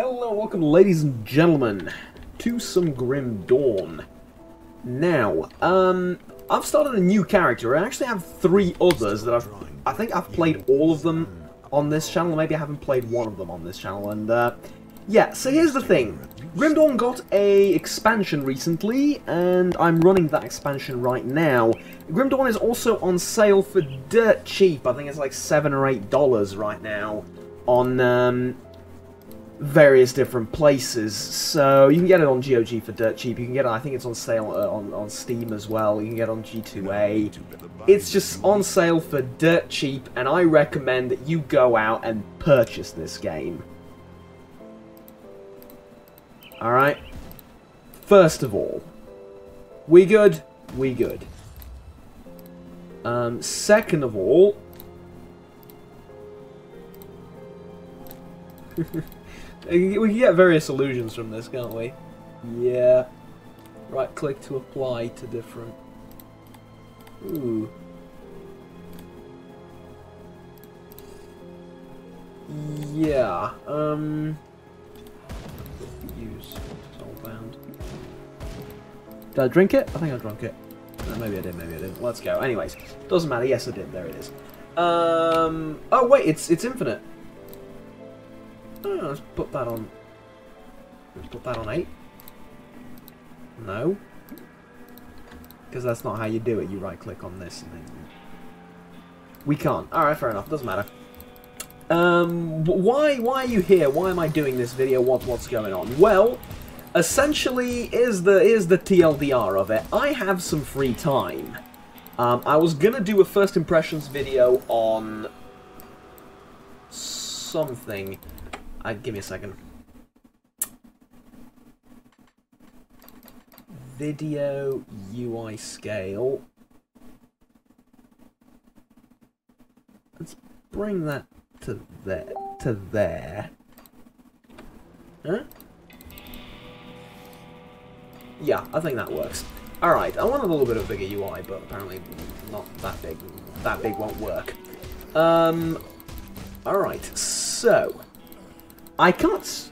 Hello, welcome ladies and gentlemen to some Grim Dawn. Now, I've started a new character. I actually have 3 others that I think I've played all of them on this channel. Maybe I haven't played one of them on this channel. And, yeah, so here's the thing. Grim Dawn got a expansion recently, and I'm running that expansion right now. Grim Dawn is also on sale for dirt cheap. I think it's like $7 or $8 right now on, various different places, so you can get it on GOG for dirt cheap. You can get it, I think it's on sale on Steam as well. You can get it on G2A. It's just on sale for dirt cheap, and I recommend that you go out and purchase this game. Alright? First of all, we good? We good. Second of all... We can get various illusions from this, can't we? Yeah. Right click to apply to different... Ooh. Yeah, use soulbound. Did I drink it? I think I drank it. Maybe I did, maybe I didn't. Let's go. Anyways, doesn't matter. Yes, I did. There it is. Oh wait, it's infinite. Oh, let's put that on. Let's put that on 8. No, because that's not how you do it. You right click on this and then we can't. All right, fair enough. Doesn't matter. Why are you here? Why am I doing this video? What's going on? Well, essentially, is the TLDR of it. I have some free time. I was gonna do a first impressions video on something. Give me a second. Video UI scale. Let's bring that to there. Huh? Yeah, I think that works. Alright, I want a little bit of bigger UI, but apparently not that big. That big won't work. Alright, so... I can't...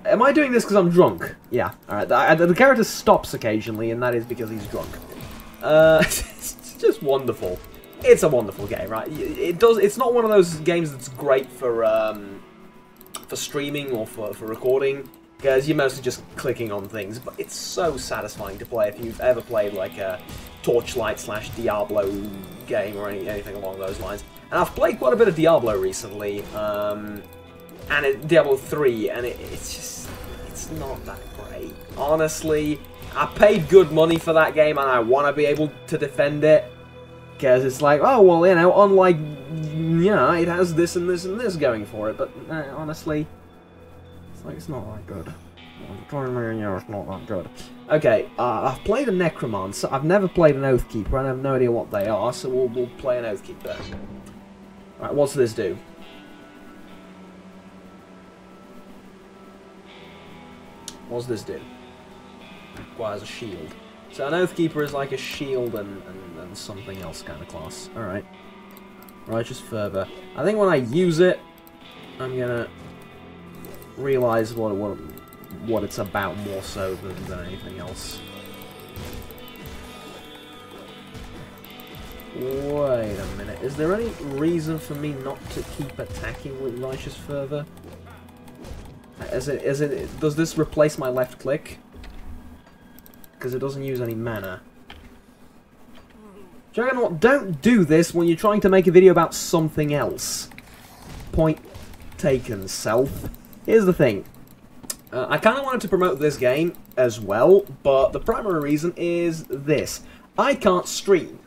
Am I doing this because I'm drunk? Yeah, alright. The character stops occasionally, and that is because he's drunk. It's just wonderful. It's a wonderful game, right? It's not one of those games that's great for streaming or for recording, because you're mostly just clicking on things, but it's so satisfying to play if you've ever played like a Torchlight/Diablo game or anything along those lines. And I've played quite a bit of Diablo recently, and Diablo 3, and it's not that great. Honestly, I paid good money for that game, and I want to be able to defend it, because it's like, oh, well, you know, unlike, yeah, it has this and this and this going for it, but honestly, it's like, it's not that good. It's not that good. Okay, I've played a Necromancer. I've never played an Oathkeeper, and I have no idea what they are, so we'll play an Oathkeeper. Alright, what's this do? What's this do? Requires a shield. So an Oathkeeper is like a shield and something else kind of class. Alright. Righteous Fervor. I think when I use it, I'm gonna realise what it's about more so than anything else. Wait a minute. Is there any reason for me not to keep attacking with Righteous Fervor? Does this replace my left click? Because it doesn't use any mana. Juggernaut, don't do this when you're trying to make a video about something else. Point taken, self. Here's the thing. I kind of wanted to promote this game as well, but the primary reason is this. I can't stream.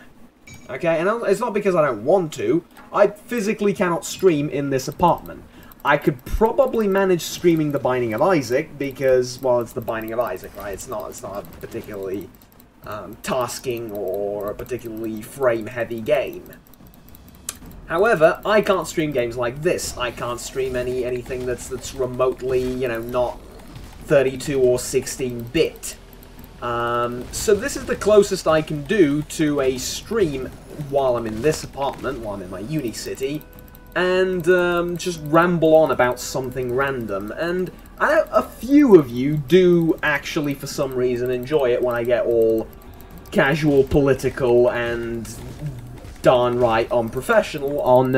Okay, and it's not because I don't want to. I physically cannot stream in this apartment. I could probably manage streaming The Binding of Isaac because, well, it's The Binding of Isaac, right? It's not a particularly tasking or a particularly frame-heavy game. However, I can't stream games like this. I can't stream anything that's remotely, you know, not 32 or 16-bit. So this is the closest I can do to a stream while I'm in this apartment, while I'm in my uni city, and just ramble on about something random. And I know a few of you do actually, for some reason, enjoy it when I get all casual, political, and darn right unprofessional on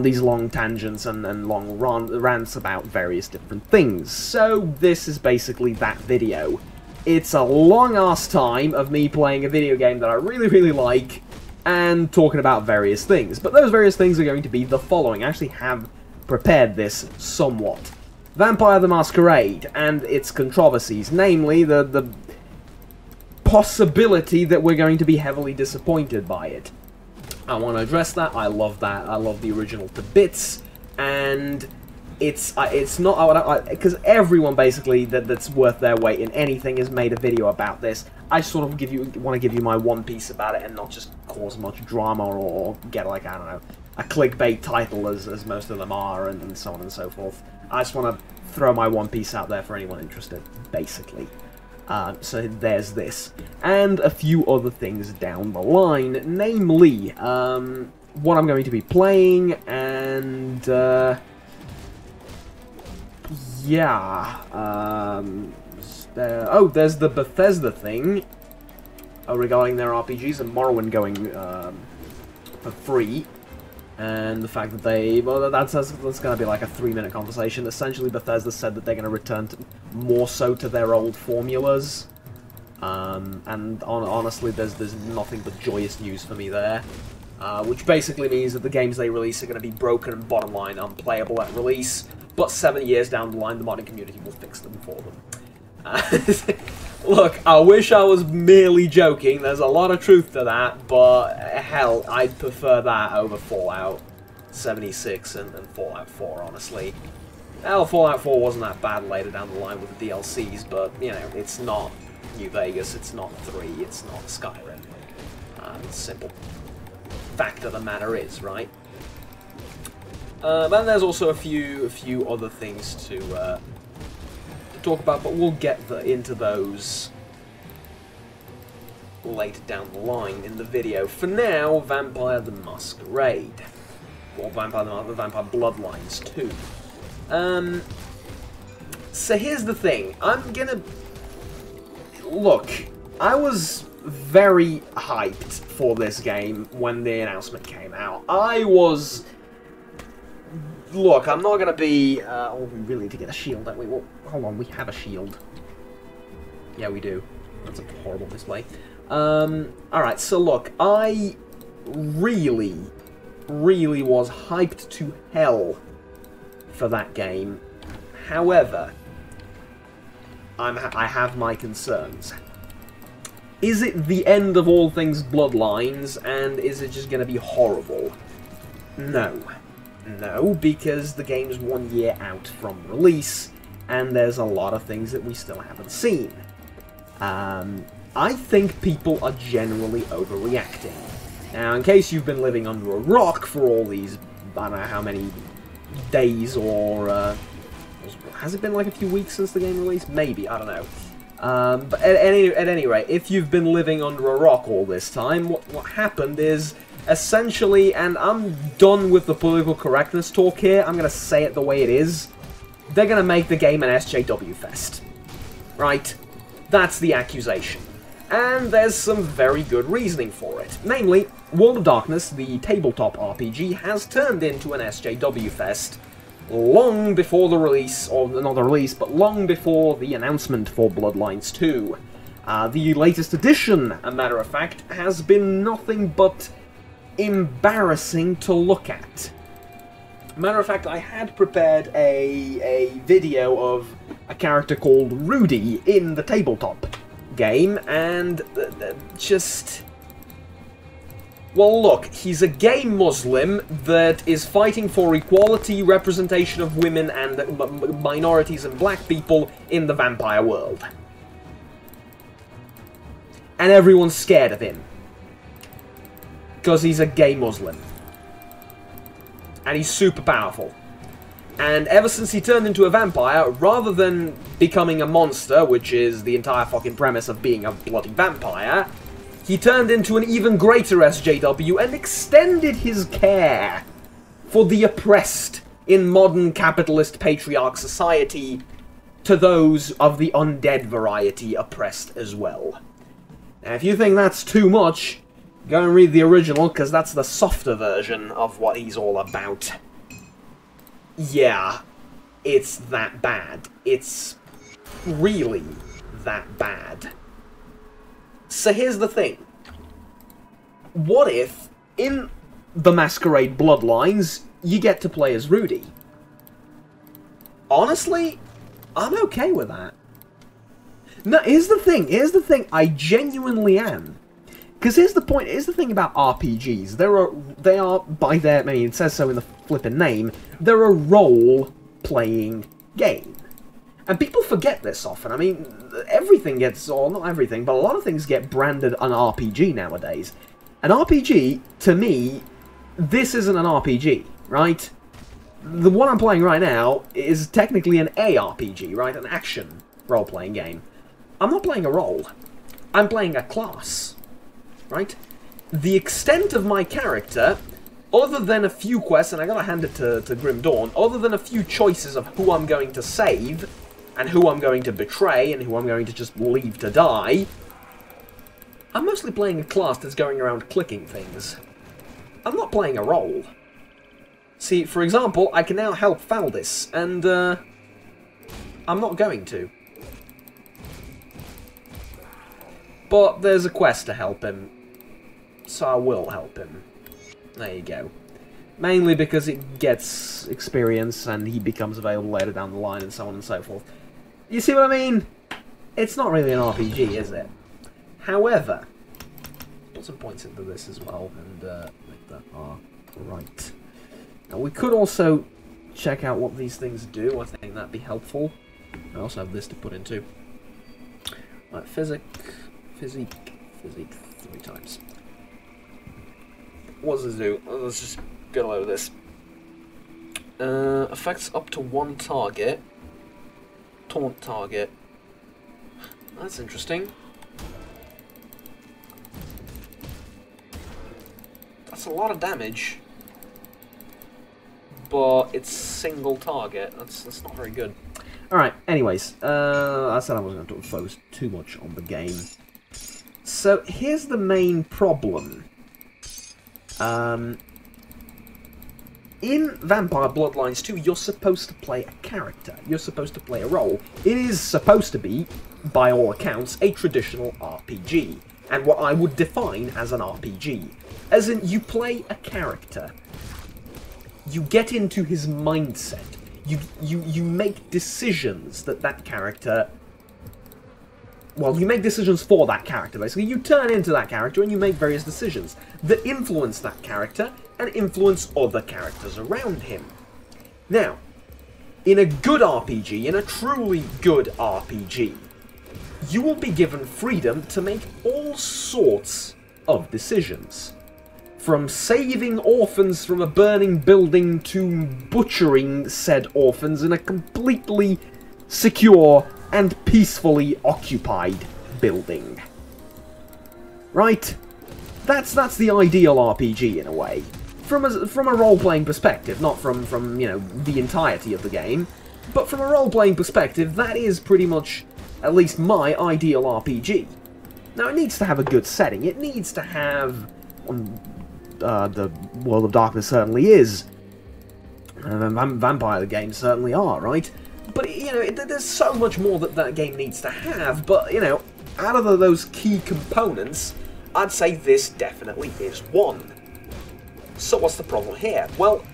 these long tangents and long rants about various different things. So this is basically that video. It's a long-ass time of me playing a video game that I really, really like, and talking about various things. But those various things are going to be the following. I actually have prepared this somewhat. Vampire the Masquerade and its controversies, namely the possibility that we're going to be heavily disappointed by it. I want to address that. I love that. I love the original to bits, and it's not because everyone basically that's worth their weight in anything has made a video about this. I sort of want to give you my one piece about it and not just cause much drama or get, like, I don't know, a clickbait title as most of them are, and so on and so forth. I just want to throw my one piece out there for anyone interested, basically. So there's this, and a few other things down the line, namely, what I'm going to be playing, and, yeah, there's the Bethesda thing, regarding their RPGs, and Morrowind going, for free. And the fact that that's going to be like a 3-minute conversation. Essentially, Bethesda said that they're going to return more so to their old formulas. And honestly, there's nothing but joyous news for me there. Which basically means that the games they release are going to be broken and bottom line unplayable at release. But 7 years down the line, the modding community will fix them for them. Look, I wish I was merely joking, there's a lot of truth to that, but hell, I'd prefer that over Fallout 76 and Fallout 4, honestly. Hell, Fallout 4 wasn't that bad later down the line with the DLCs, but, you know, it's not New Vegas, it's not 3, it's not Skyrim. It's simple. Fact of the matter is, right? Then there's also a few other things to talk about, but we'll get into those later down the line in the video. For now, Vampire the Masquerade, or Vampire Bloodlines 2. So here's the thing. Look, I was very hyped for this game when the announcement came out. Look, I'm not going to be... oh, we really need to get a shield, don't we? Well, hold on, we have a shield. Yeah, we do. That's a horrible display. Alright, so look, I really was hyped to hell for that game. However, I have my concerns. Is it the end of all things Bloodlines, and is it just going to be horrible? No. No, because the game's 1 year out from release, and there's a lot of things that we still haven't seen. I think people are generally overreacting. Now, in case you've been living under a rock for all these, I don't know how many days, or, has it been like a few weeks since the game released? Maybe, I don't know. But at any rate, if you've been living under a rock all this time, what happened is, essentially, and I'm done with the political correctness talk here, I'm going to say it the way it is, they're going to make the game an SJW fest. Right? That's the accusation. And there's some very good reasoning for it. Namely, World of Darkness, the tabletop RPG, has turned into an SJW fest long before the release, or not the release, but long before the announcement for Bloodlines 2. The latest edition, a matter of fact, has been nothing but embarrassing to look at. Matter of fact, I had prepared a video of a character called Rudy in the tabletop game, and just... Well, look, he's a gay Muslim that is fighting for equality, representation of women and minorities and black people in the vampire world. And everyone's scared of him. Because he's a gay Muslim. And he's super powerful. And ever since he turned into a vampire, rather than becoming a monster, which is the entire fucking premise of being a bloody vampire, he turned into an even greater SJW and extended his care for the oppressed in modern capitalist patriarch society to those of the undead variety oppressed as well. Now, if you think that's too much, go and read the original, because that's the softer version of what he's all about. Yeah, it's that bad. It's really that bad. So here's the thing. What if, in the Masquerade Bloodlines, you get to play as Rudy? Honestly, I'm okay with that. No, here's the thing, I genuinely am. Because here's the point, here's the thing about RPGs. They are, by their, I mean, it says so in the flippin' name, they're a role-playing game. And people forget this often. I mean, everything gets, or not everything, but a lot of things get branded an RPG nowadays. An RPG, to me, this isn't an RPG, right? The one I'm playing right now is technically an ARPG, right? An action role-playing game. I'm not playing a role. I'm playing a class, right? The extent of my character, other than a few quests, and I gotta hand it to Grim Dawn, other than a few choices of who I'm going to save, and who I'm going to betray, and who I'm going to just leave to die, I'm mostly playing a class that's going around clicking things. I'm not playing a role. See, for example, I can now help Faldis, and I'm not going to. But there's a quest to help him, so I will help him. There you go. Mainly because it gets experience, and he becomes available later down the line, and so on and so forth. You see what I mean? It's not really an RPG, is it? However, put some points into this as well, and make that R right. Now, we could also check out what these things do. I think that'd be helpful. I also have this to put into. Right, physique 3 times. What does this do? Let's just get a load of this. Affects up to one target. Taunt target. That's interesting. That's a lot of damage. But it's single target. That's not very good. Alright, anyways. I said I wasn't going to focus too much on the game. So, here's the main problem. In Vampire Bloodlines 2, you're supposed to play a character. You're supposed to play a role. It is supposed to be, by all accounts, a traditional RPG. And what I would define as an RPG. As in, you play a character. You get into his mindset. You make decisions that character... Well, you make decisions for that character, basically. You turn into that character and you make various decisions that influence that character and influence other characters around him. Now, in a good RPG, in a truly good RPG, you will be given freedom to make all sorts of decisions. From saving orphans from a burning building to butchering said orphans in a completely secure and peacefully occupied building. Right? That's the ideal RPG in a way. From a role-playing perspective, not from you know, the entirety of the game, but from a role-playing perspective, that is pretty much at least my ideal RPG. Now, it needs to have a good setting. It needs to have the World of Darkness certainly is. Vampire games certainly are, right? But, you know, there's so much more that game needs to have, but, you know, out of those key components, I'd say this definitely is one. So what's the problem here? Well,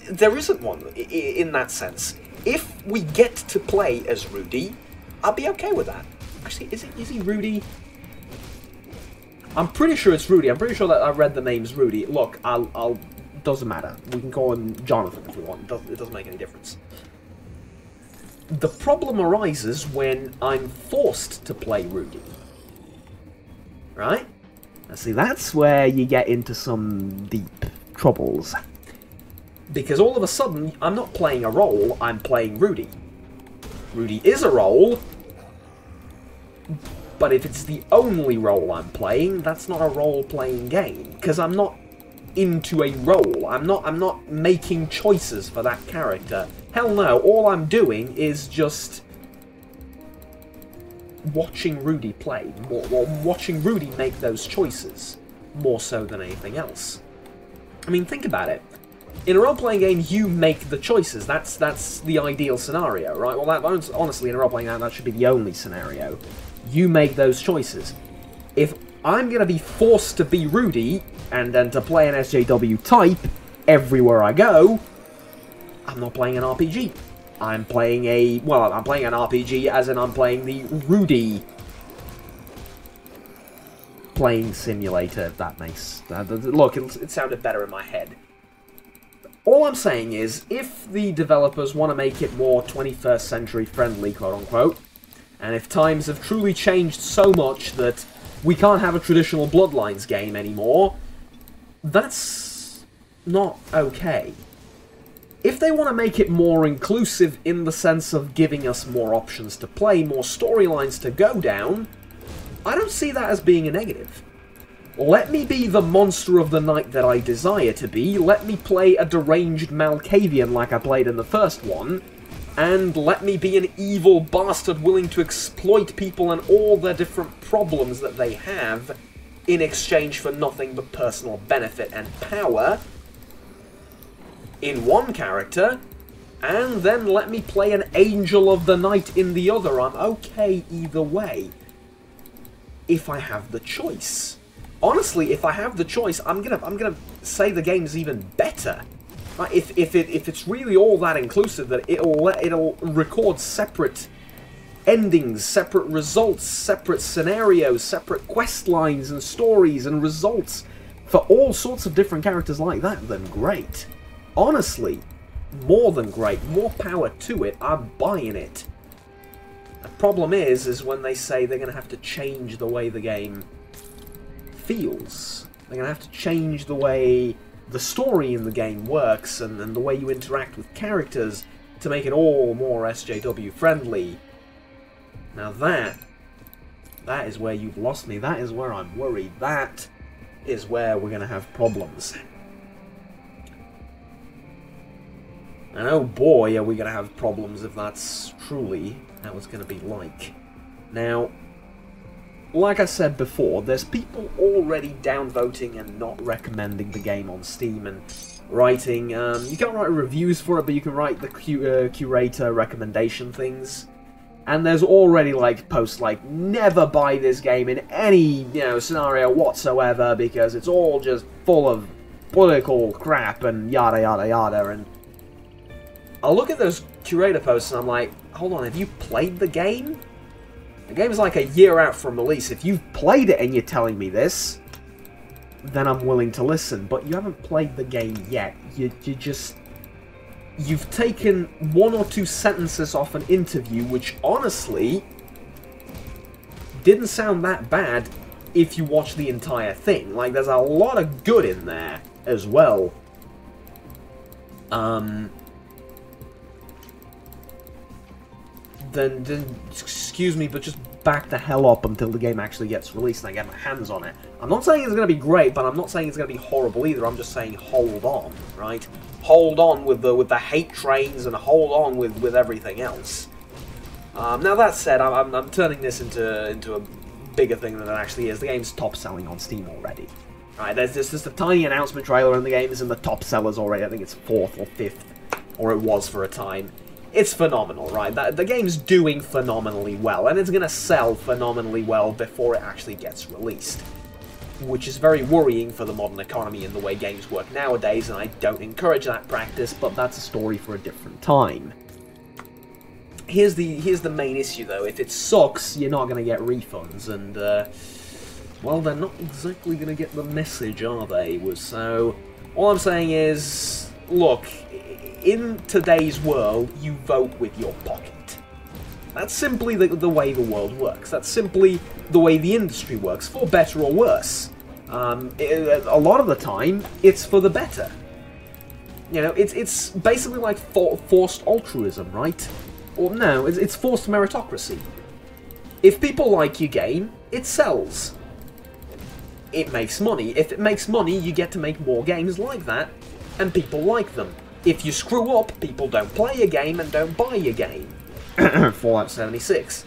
there isn't one, in that sense. If we get to play as Rudy, I'll be okay with that. Actually, is he Rudy? I'm pretty sure it's Rudy. I'm pretty sure that I read the name's Rudy. Look, doesn't matter. We can call him Jonathan if we want. It doesn't make any difference. The problem arises when I'm forced to play Rudy. Right? Now see, that's where you get into some deep troubles. Because all of a sudden, I'm not playing a role, I'm playing Rudy. Rudy is a role, but if it's the only role I'm playing, that's not a role-playing game. Because I'm not into a role. I'm not making choices for that character. Hell no, all I'm doing is just watching Rudy play, or watching Rudy make those choices, more so than anything else. I mean, think about it. In a role-playing game, you make the choices. That's the ideal scenario, right? Well, honestly, in a role-playing game, that should be the only scenario. You make those choices. If I'm going to be forced to be Rudy, and then to play an SJW type everywhere I go, I'm not playing an RPG. I'm playing an RPG as in I'm playing the Rudy playing simulator, if that makes... look, it sounded better in my head. All I'm saying is, if the developers want to make it more 21st century friendly, quote-unquote, and if times have truly changed so much that we can't have a traditional Bloodlines game anymore, that's not okay. If they want to make it more inclusive in the sense of giving us more options to play, more storylines to go down, I don't see that as being a negative. Let me be the monster of the night that I desire to be, let me play a deranged Malkavian like I played in the first one, and let me be an evil bastard willing to exploit people and all their different problems that they have in exchange for nothing but personal benefit and power in one character, and then let me play an Angel of the Night in the other. I'm okay either way, if I have the choice. Honestly, if I have the choice, I'm gonna say the game's even better. If it's really all that inclusive that it'll record separate endings, separate results, separate scenarios, separate quest lines and stories and results for all sorts of different characters like that, then great. Honestly, more than great. More power to it. I'm buying it. The problem is when they say they're going to have to change the way the game feels. They're going to have to change the way the story in the game works and the way you interact with characters to make it all more SJW friendly. Now that is where you've lost me. That is where I'm worried. That is where we're going to have problems. And oh boy, are we going to have problems if that's truly how it's going to be like. Now, like I said before, there's people already downvoting and not recommending the game on Steam and writing, you can't write reviews for it, but you can write the curator recommendation things. And there's already, like, posts like, never buy this game in any, scenario whatsoever because it's all just full of political crap and yada yada yada. And I look at those curator posts and I'm like, hold on, have you played the game? The game is like a year out from release. If you've played it and you're telling me this, then I'm willing to listen. But you haven't played the game yet. You've taken one or two sentences off an interview, which honestly didn't sound that bad if you watch the entire thing. Like, there's a lot of good in there as well. Then excuse me, but just back the hell up until the game actually gets released and I get my hands on it. I'm not saying it's going to be great, but I'm not saying it's going to be horrible either. I'm just saying hold on, right? Hold on with the hate trains and hold on with everything else. Now that said, I'm turning this into a bigger thing than it actually is. The game's top selling on Steam already. Right? There's just a tiny announcement trailer and the game is in the top sellers already. I think it's 4th or 5th, or it was for a time. It's phenomenal, right? The game's doing phenomenally well, and it's going to sell phenomenally well before it actually gets released. Which is very worrying for the modern economy and the way games work nowadays, and I don't encourage that practice, but that's a story for a different time. Here's the main issue, though. If it sucks, you're not going to get refunds, and, well, they're not exactly going to get the message, are they? So, all I'm saying is, look, in today's world, you vote with your pocket. That's simply the way the world works. That's simply the way the industry works, for better or worse. A lot of the time, it's for the better. It's basically like forced altruism, right? Or no, it's forced meritocracy. If people like your game, it sells. it makes money. If it makes money, you get to make more games like that, and people like them. If you screw up, people don't play your game and don't buy your game. Fallout 76.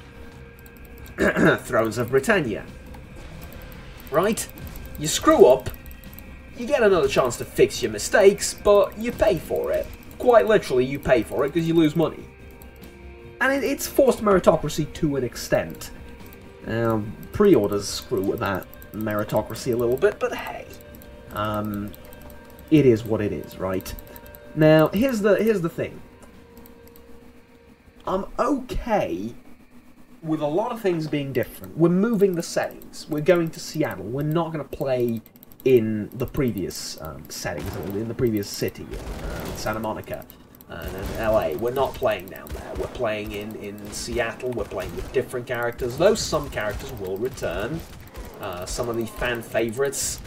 Thrones of Britannia. Right? You screw up, you get another chance to fix your mistakes, but you pay for it. Quite literally, you pay for it because you lose money. And it's forced meritocracy to an extent. Pre-orders screw with that meritocracy a little bit, but hey. It is what it is, right? Now, here's the thing. I'm okay with a lot of things being different. We're moving the settings. We're going to Seattle. We're not going to play in the previous settings, in the previous city, Santa Monica and LA. We're not playing down there. We're playing in Seattle. We're playing with different characters, though some characters will return. Some of the fan favorites.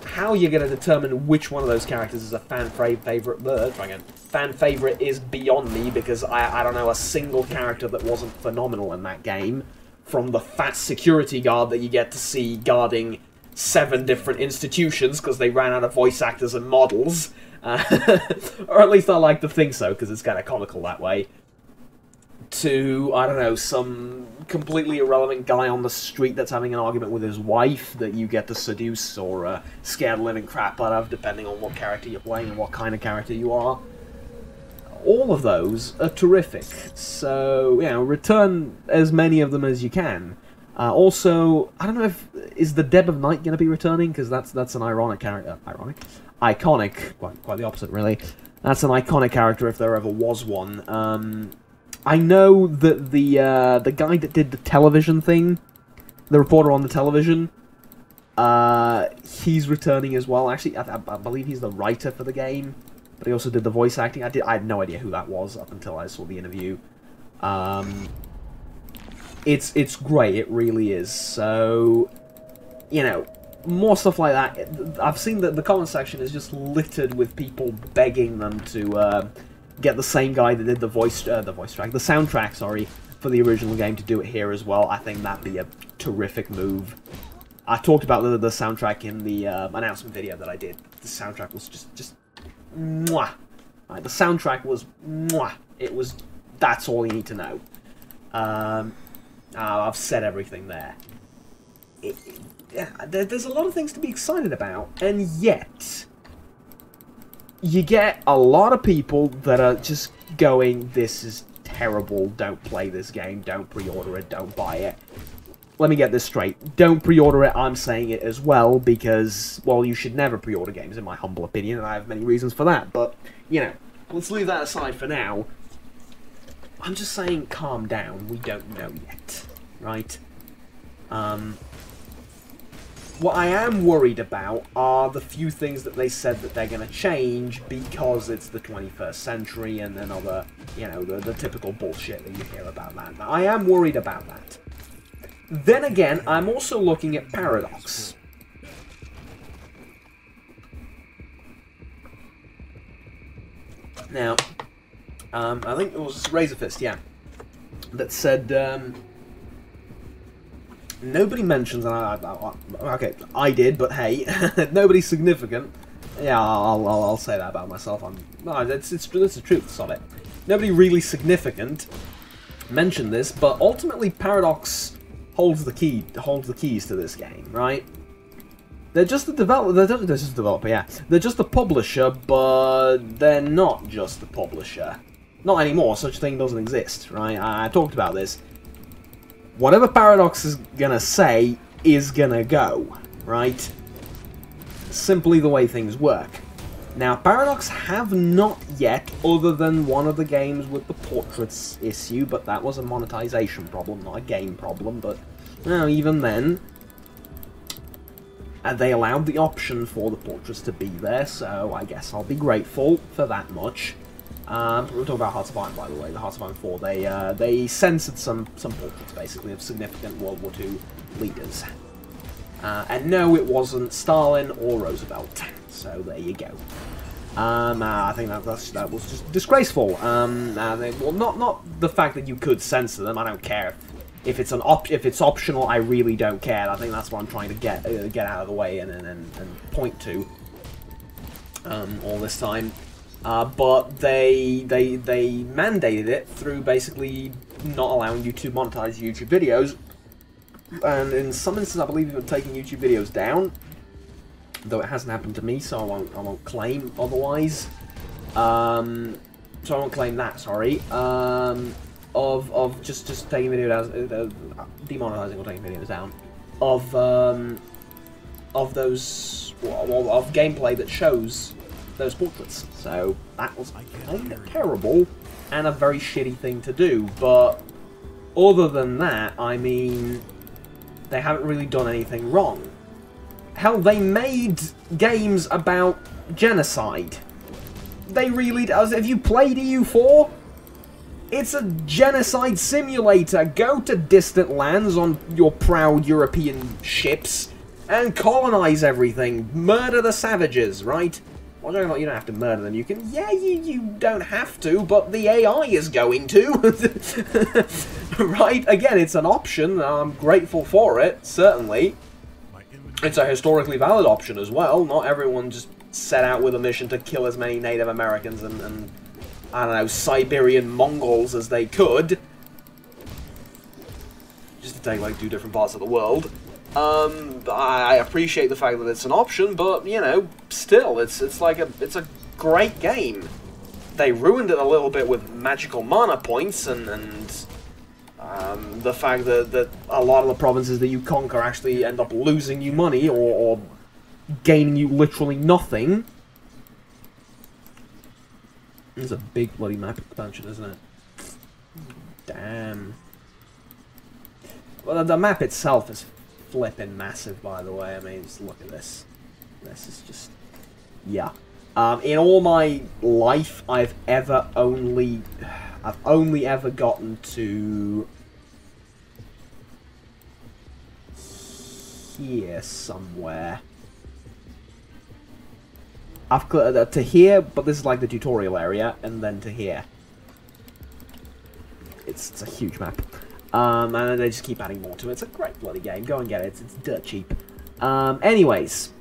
How you're going to determine which one of those characters is a fan favorite is beyond me, because I don't know a single character that wasn't phenomenal in that game. From the fat security guard that you get to see guarding 7 different institutions because they ran out of voice actors and models. Or at least I like to think so, because it's kind of comical that way. To, I don't know, some completely irrelevant guy on the street that's having an argument with his wife that you get to seduce or scare the living crap out of, depending on what character you're playing and what kind of character you are. All of those are terrific, so, you know, return as many of them as you can. Also, I don't know if... Is the Deb of Night going to be returning? Because that's an ironic character. Ironic? Iconic. Quite the opposite, really. That's an iconic character if there ever was one. I know that the guy that did the television thing, the reporter on the television, he's returning as well. Actually, I believe he's the writer for the game, but he also did the voice acting. I had no idea who that was up until I saw the interview. It's great, it really is. So, you know, more stuff like that. I've seen that the comment section is just littered with people begging them to get the same guy that did the soundtrack, sorry, for the original game to do it here as well. I think that'd be a terrific move. I talked about the soundtrack in the announcement video that I did. The soundtrack was just mwah. Right, the soundtrack was mwah. It was, that's all you need to know. I've said everything there. Yeah, there's a lot of things to be excited about, and yet you get a lot of people that are just going, this is terrible, don't play this game, don't pre-order it, don't buy it. Let me get this straight. Don't pre-order it, I'm saying it as well, because, well, you should never pre-order games, in my humble opinion, and I have many reasons for that, but, you know, let's leave that aside for now. I'm just saying, calm down, we don't know yet, right? What I am worried about are the few things that they said that they're going to change because it's the 21st century and then other, you know, the typical bullshit that you hear about that. Now, I am worried about that. Then again, I'm also looking at Paradox. Now, I think it was Razorfist, yeah, that said, nobody mentions, and okay, I did, but hey, nobody significant. Yeah, I'll say that about myself. That's the truth of it. Nobody really significant mentioned this, but ultimately Paradox holds the keys to this game, right? They're just the developer. They're just a developer, yeah. They're just a publisher, but they're not just the publisher. Not anymore. Such a thing doesn't exist, right? I talked about this. Whatever Paradox is gonna say is gonna go, right? Simply the way things work. Now, Paradox have not yet, other than one of the games with the portraits issue, but that was a monetization problem, not a game problem, but, well, even then, they allowed the option for the portraits to be there, so I guess I'll be grateful for that much. We're talking about Hearts of Iron, by the way, the Hearts of Iron 4. They censored some portraits, basically, of significant World War II leaders. And no, it wasn't Stalin or Roosevelt, so there you go. I think that was just disgraceful. Well, not the fact that you could censor them, I don't care if it's optional, I really don't care. I think that's what I'm trying to get out of the way and point to all this time. But they mandated it through basically not allowing you to monetize YouTube videos, and in some instances, I believe even taking YouTube videos down. Though it hasn't happened to me, so I won't claim otherwise. So I won't claim that. Sorry. Of just taking videos down, demonetizing or taking videos down of those of gameplay that shows those portraits. So that was kind of terrible and a very shitty thing to do. But other than that, I mean, they haven't really done anything wrong. Hell, they made games about genocide. They really... Have you played EU4? It's a genocide simulator. Go to distant lands on your proud European ships and colonize everything. Murder the savages, right? Well, you don't have to murder them. You can... Yeah, you don't have to, but the AI is going to. Right? Again, it's an option. I'm grateful for it, certainly. It's a historically valid option as well. Not everyone just set out with a mission to kill as many Native Americans and I don't know, Siberian Mongols as they could. Just to take, like, 2 different parts of the world. I appreciate the fact that it's an option, but, you know, still, it's a great game. They ruined it a little bit with magical mana points and the fact that a lot of the provinces that you conquer actually end up losing you money or gaining you literally nothing. It's a big bloody map expansion, isn't it? Damn. Well, the map itself is flipping massive, by the way. I mean, just look at this. This is just... Yeah. In all my life, I've only ever gotten to... here somewhere. I've got to here, but this is like the tutorial area, and then to here. It's a huge map. And then they just keep adding more to it. It's a great bloody game. Go and get it. It's dirt cheap. Anyways.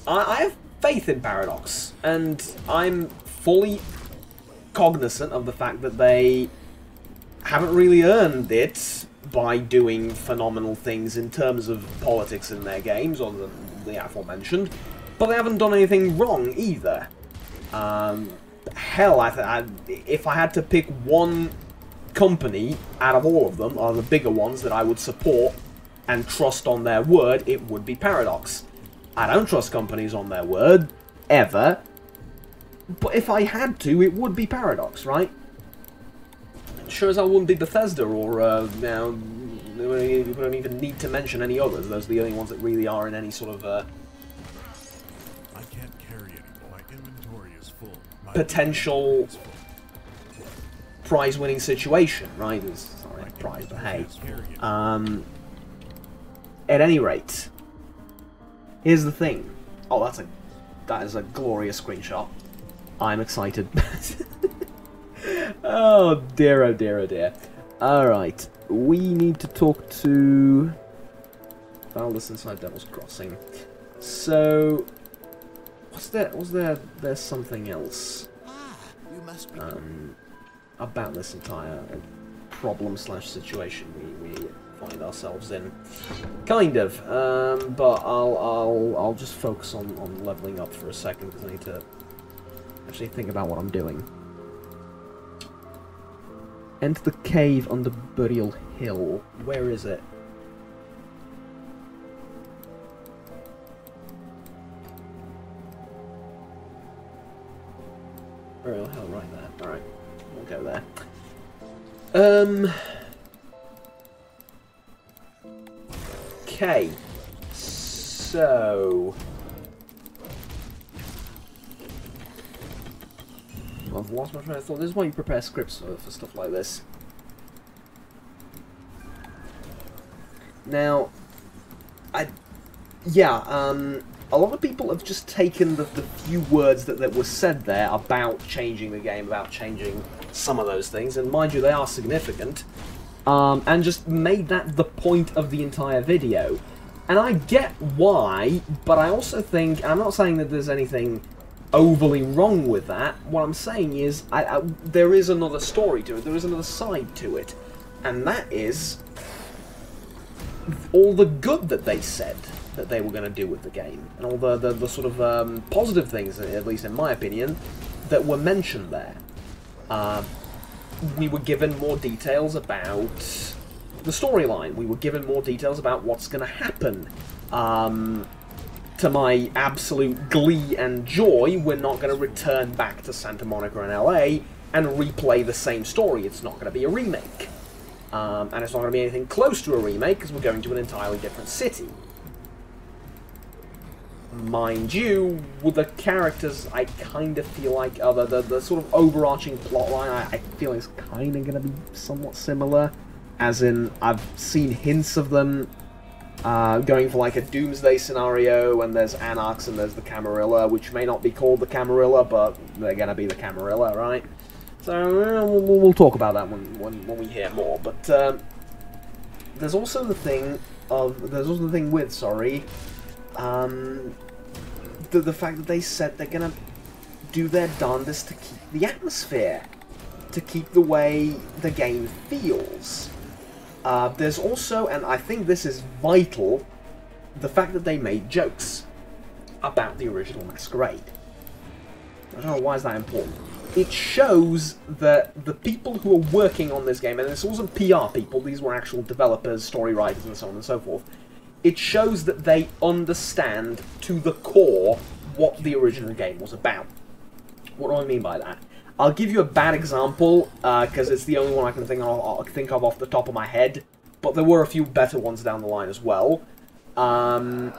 I have faith in Paradox, and I'm fully cognizant of the fact that they haven't really earned it by doing phenomenal things in terms of politics in their games, other than the aforementioned. But they haven't done anything wrong either. Hell, if I had to pick one company out of all of them, or the bigger ones that I would support and trust on their word, it would be Paradox. I don't trust companies on their word, ever. But if I had to, it would be Paradox, right? Sure as hell wouldn't be Bethesda, or, now, we don't even need to mention any others. Those are the only ones that really are in any sort of, potential prize-winning situation, right? It's not really a prize, but hey. At any rate, here's the thing. Oh, that is a glorious screenshot. I'm excited. Oh dear, oh dear, oh dear. Alright, we need to talk to Valdis inside Devil's Crossing. So, there's something else about this entire problem/situation we find ourselves in. Kind of, but I'll just focus on leveling up for a second because I need to actually think about what I'm doing. Enter the cave under Burial Hill. Where is it? Burial Hill, right there. Alright, we'll go there. Okay. So... I've lost my train of thought. This is why you prepare scripts for stuff like this. Now, a lot of people have just taken the few words that were said there about changing the game, about changing some of those things, and mind you, they are significant. and just made that the point of the entire video. And I get why, but I also think, I'm not saying that there's anything overly wrong with that. What I'm saying is, there is another story to it, there is another side to it, and that is all the good that they said that they were going to do with the game, and all the sort of positive things, at least in my opinion, that were mentioned there. We were given more details about the storyline. We were given more details about what's going to happen. To my absolute glee and joy, we're not going to return back to Santa Monica and LA and replay the same story. It's not going to be a remake. And it's not going to be anything close to a remake, because we're going to an entirely different city. Mind you, with the characters, I kind of feel like the sort of overarching plotline, I feel is kind of going to be somewhat similar. As in, I've seen hints of them going for like a doomsday scenario, and there's Anarchs and there's the Camarilla, which may not be called the Camarilla, but they're going to be the Camarilla, right? So we'll talk about that when we hear more. But there's also the thing with the fact that they said they're going to do their darndest to keep the atmosphere, to keep the way the game feels. There's also, and I think this is vital, the fact that they made jokes about the original Masquerade. I don't know, why is that important? It shows that the people who are working on this game, and this wasn't PR people, these were actual developers, story writers, and so on and so forth, it shows that they understand to the core what the original game was about. What do I mean by that? I'll give you a bad example, because it's the only one I can think of off the top of my head, but there were a few better ones down the line as well. And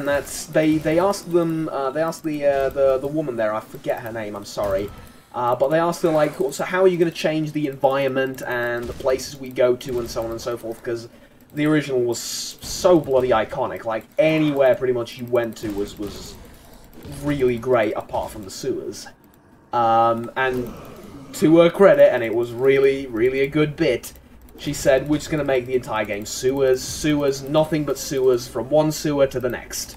that's, they asked them, they asked the woman there, I forget her name, I'm sorry, but they asked her, like, so how are you going to change the environment and the places we go to and so on and so forth, because the original was so bloody iconic, like, anywhere pretty much you went to was really great, apart from the sewers. And to her credit, and it was really, really a good bit, she said, we're just going to make the entire game sewers, sewers, nothing but sewers, from one sewer to the next.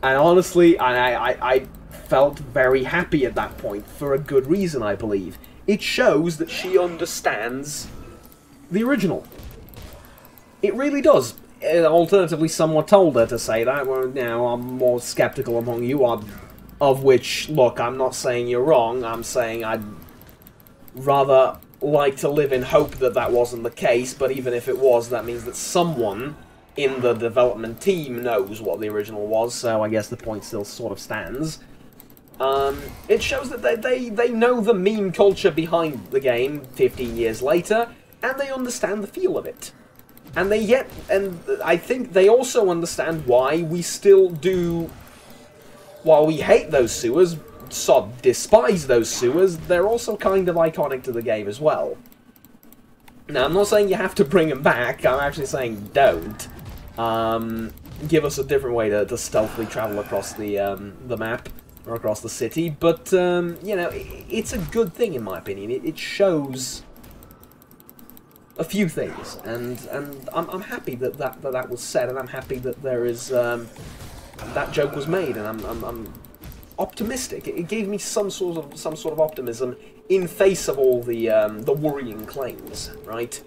And honestly, I felt very happy at that point, for a good reason, I believe. It shows that she understands the original. It really does. Alternatively, someone told her to say that. Well, now I'm more skeptical among you, of which, look, I'm not saying you're wrong, I'm saying I'd rather like to live in hope that that wasn't the case, but even if it was, that means that someone in the development team knows what the original was, so I guess the point still sort of stands. It shows that they know the meme culture behind the game 15 years later, and they understand the feel of it. And I think they also understand why we still do, while we hate those sewers, despise those sewers, they're also kind of iconic to the game as well. Now, I'm not saying you have to bring them back, I'm actually saying don't. Give us a different way to stealthily travel across the map, or across the city, but, you know, it's a good thing in my opinion. It shows a few things, and I'm happy that was said, and I'm happy that there is, that joke was made, and I'm optimistic. It gave me some sort of optimism in face of all the worrying claims, right?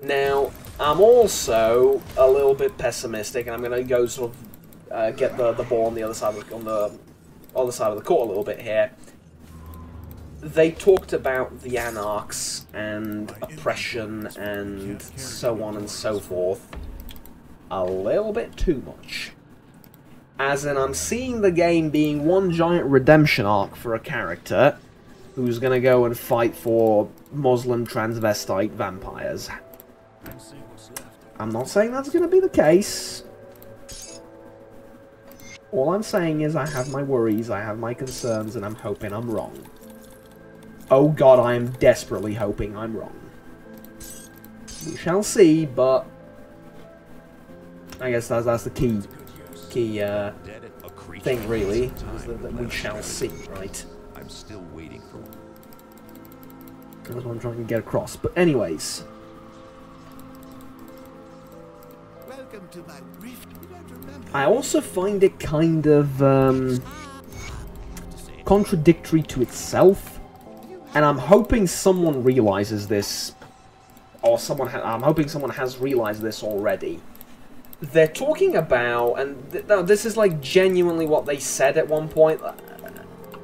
Now, I'm also a little bit pessimistic, and I'm going to go sort of get the ball on the other side of the court a little bit here. They talked about the Anarchs and oppression and so on and so forth a little bit too much. As in, I'm seeing the game being one giant redemption arc for a character who's going to go and fight for Muslim transvestite vampires. I'm not saying that's going to be the case. All I'm saying is I have my worries, I have my concerns, and I'm hoping I'm wrong. Oh god, I am desperately hoping I'm wrong. We shall see, but I guess that's the key thing, really, is that we shall see, right? I'm still waiting for one. That's what I'm trying to get across. But anyways... Welcome to my rift. I also find it kind of contradictory to itself, and I'm hoping someone realizes this, or I'm hoping someone has realized this already. They're talking about, and this is like genuinely what they said at one point,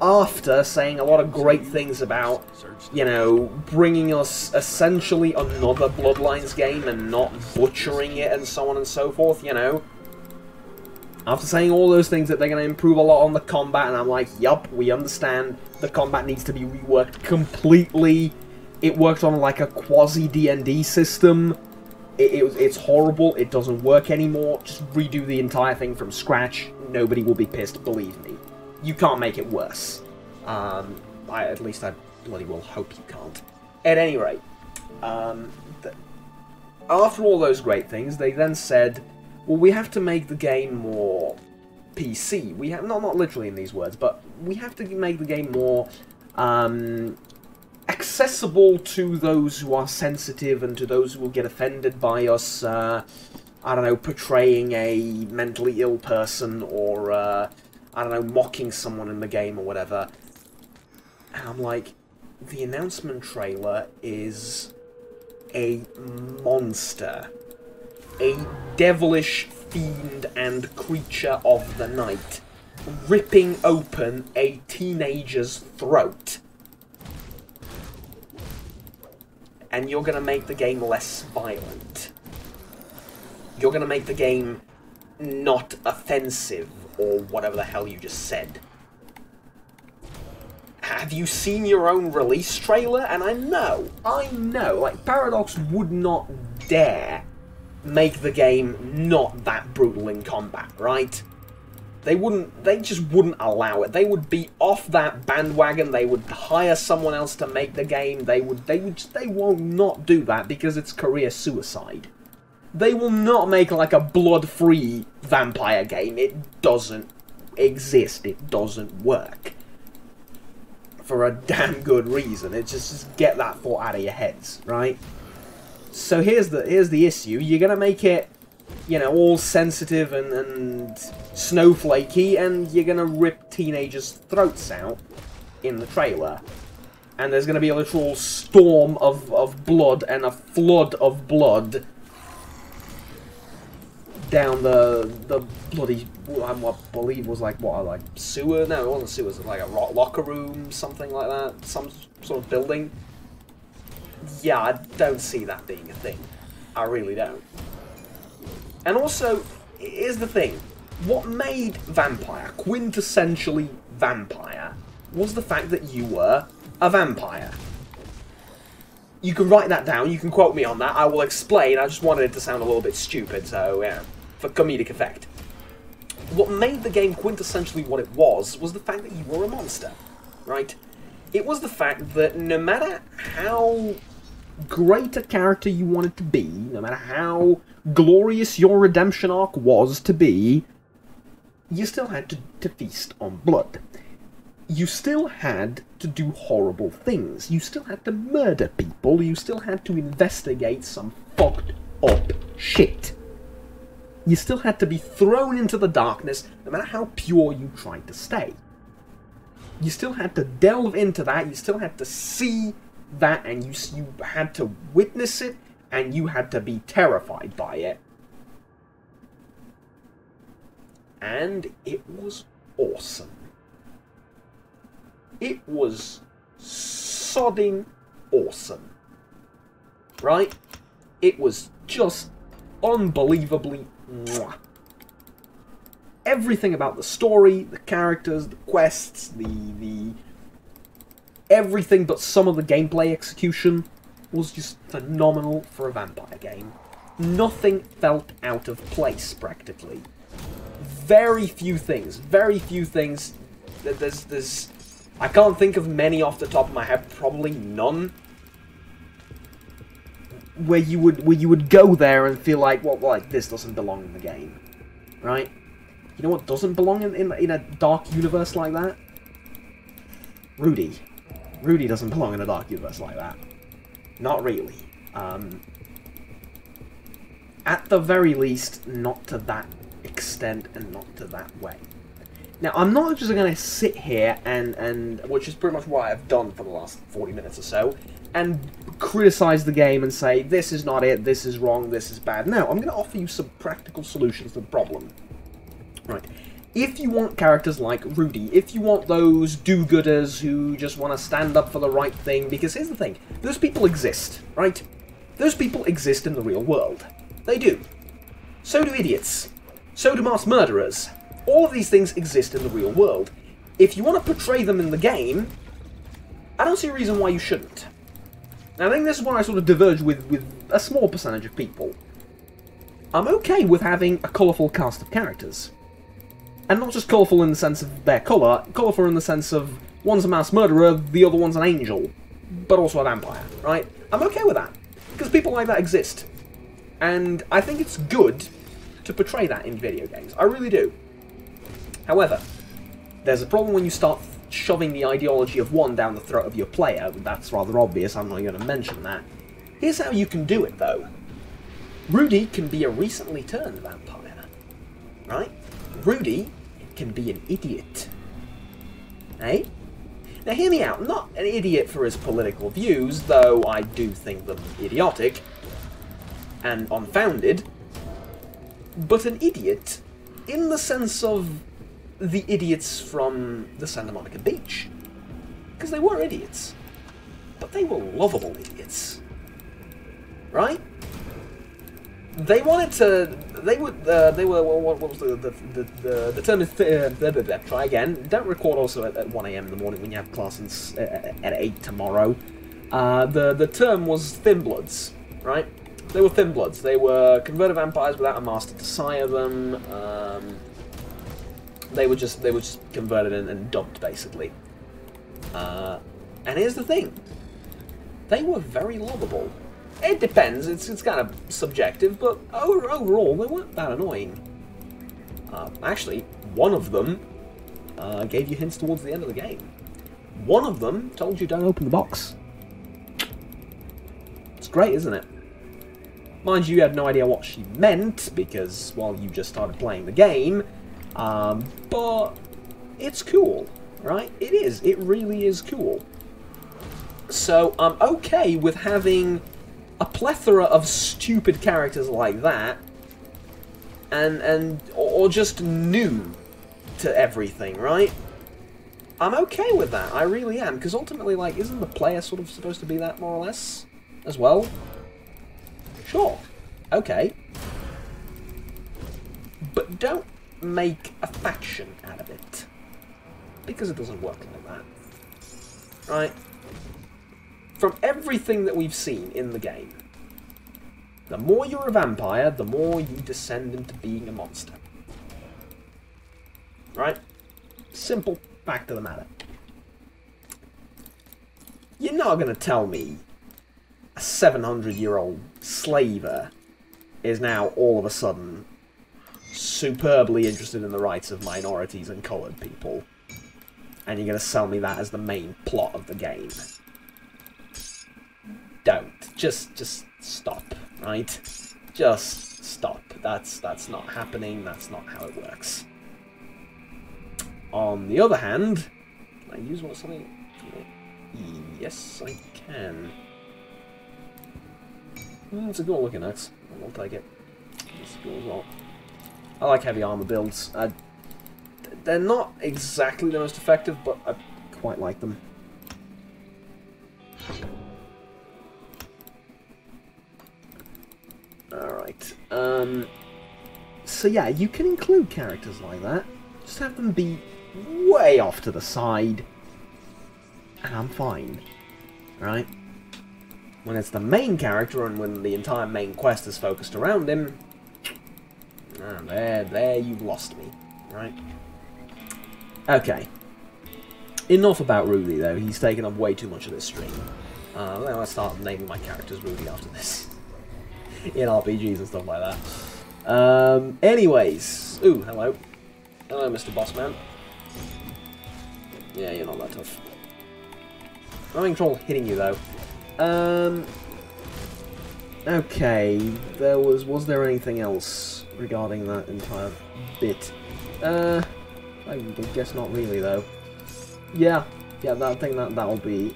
after saying a lot of great things about, you know, bringing us essentially another Bloodlines game and not butchering it and so on and so forth, you know. After saying all those things that they're going to improve a lot on the combat, and I'm like, yup, we understand the combat needs to be reworked completely. It worked on like a quasi-D&D system. It's horrible, it doesn't work anymore. Just redo the entire thing from scratch. Nobody will be pissed, believe me. You can't make it worse. At least I bloody well hope you can't. At any rate, after all those great things, they then said, well, we have to make the game more PC. We have not literally in these words, but we have to make the game more accessible to those who are sensitive and to those who will get offended by us. I don't know, portraying a mentally ill person or I don't know, mocking someone in the game or whatever. And I'm like, the announcement trailer is a monster. A devilish fiend and creature of the night, ripping open a teenager's throat. And you're gonna make the game less violent. You're gonna make the game not offensive, or whatever the hell you just said. Have you seen your own release trailer? And I know, like, Paradox would not dare make the game not that brutal in combat, right? They just wouldn't allow it. They would be off that bandwagon, they would hire someone else to make the game, they won't not do that because it's career suicide. They will not make like a blood-free vampire game. It doesn't exist, it doesn't work. For a damn good reason. It's just get that thought out of your heads, right? So here's the issue. You're gonna make it, you know, all sensitive and snowflakey, and you're gonna rip teenagers' throats out in the trailer. And there's gonna be a literal storm of blood and a flood of blood down the bloody, I believe was like, what, like sewer? No, it wasn't sewer, it was like a locker room, something like that, some sort of building. Yeah, I don't see that being a thing. I really don't. And also, here's the thing. What made Vampire quintessentially Vampire was the fact that you were a vampire. You can write that down, you can quote me on that, I will explain, I just wanted it to sound a little bit stupid, so yeah, for comedic effect. What made the game quintessentially what it was the fact that you were a monster, right? It was the fact that no matter how great a character you wanted to be, no matter how glorious your redemption arc was to be, you still had to feast on blood. You still had to do horrible things. You still had to murder people. You still had to investigate some fucked up shit. You still had to be thrown into the darkness, no matter how pure you tried to stay. You still had to delve into that, you still had to see that, and you had to witness it, and you had to be terrified by it. And it was awesome. It was sodding awesome. Right? It was just unbelievably mwah. Everything about the story, the characters, the quests, the everything but some of the gameplay execution was just phenomenal for a vampire game. Nothing felt out of place, practically. Very few things. There's I can't think of many off the top of my head, probably none, where you would go there and feel like, well, like, this doesn't belong in the game, right? You know what doesn't belong in a dark universe like that? Rudy. Rudy doesn't belong in a dark universe like that. Not really. At the very least, not to that extent and not to that way. Now, I'm not just going to sit here and which is pretty much what I've done for the last 40 minutes or so, and criticize the game and say, this is not it, this is wrong, this is bad. No, I'm going to offer you some practical solutions to the problem. Right. If you want characters like Rudy, if you want those do-gooders who just want to stand up for the right thing, because here's the thing, those people exist, right? Those people exist in the real world. They do. So do idiots. So do mass murderers. All of these things exist in the real world. If you want to portray them in the game, I don't see a reason why you shouldn't. Now, I think this is where I sort of diverge with a small percentage of people. I'm okay with having a colourful cast of characters. And not just colourful in the sense of their colour, colourful in the sense of one's a mass murderer, the other one's an angel, but also a vampire, right? I'm okay with that, because people like that exist. And I think it's good to portray that in video games. I really do. However, there's a problem when you start shoving the ideology of one down the throat of your player. That's rather obvious, I'm not going to mention that. Here's how you can do it, though. Rudy can be a recently turned vampire, right? Rudy can be an idiot. Eh? Now hear me out, not an idiot for his political views, though I do think them idiotic and unfounded, but an idiot in the sense of the idiots from the Santa Monica Beach. Because they were idiots. But they were lovable idiots. Right? They wanted to... They were... what was the term is... try again. Don't record also at 1 AM in the morning when you have class at 8 tomorrow. The term was thin bloods. Right? They were thin bloods. They were converted vampires without a master to sire them. They were just converted and dumped, basically. And here's the thing. They were very lovable. It depends, it's kind of subjective, but overall, they weren't that annoying. Actually, one of them gave you hints towards the end of the game. One of them told you don't open the box. It's great, isn't it? Mind you, you had no idea what she meant, because, well, you just started playing the game. But it's cool, right? It is. It really is cool. So I'm okay with having a plethora of stupid characters like that, or just new to everything, right? I'm okay with that. I really am, because ultimately, like, isn't the player sort of supposed to be that, more or less, as well? Sure. Okay. But don't make a faction out of it, because it doesn't work like that, right? From everything that we've seen in the game, the more you're a vampire, the more you descend into being a monster, right? Simple fact of the matter. You're not going to tell me a 700-year-old slaver is now all of a sudden superbly interested in the rights of minorities and coloured people, and you're going to sell me that as the main plot of the game. Don't. Just stop, right? Just stop. That's not happening, that's not how it works. On the other hand, can I use something? Yes, I can. It's a cool looking axe. I'll take it. It's cool as well. I like heavy armor builds. They're not exactly the most effective, but I quite like them. Alright. So yeah, you can include characters like that. Just have them be way off to the side, and I'm fine. Right? When it's the main character and when the entire main quest is focused around him, there you've lost me, right? Okay. Enough about Rudy, though. He's taken up way too much of this stream. Let's start naming my characters Rudy after this. In RPGs and stuff like that. Anyways. Ooh, hello. Hello, Mr. Bossman. Yeah, you're not that tough. I'm having trouble hitting you, though. Okay, was there anything else regarding that entire bit? I guess not really though. Yeah, I think that'll be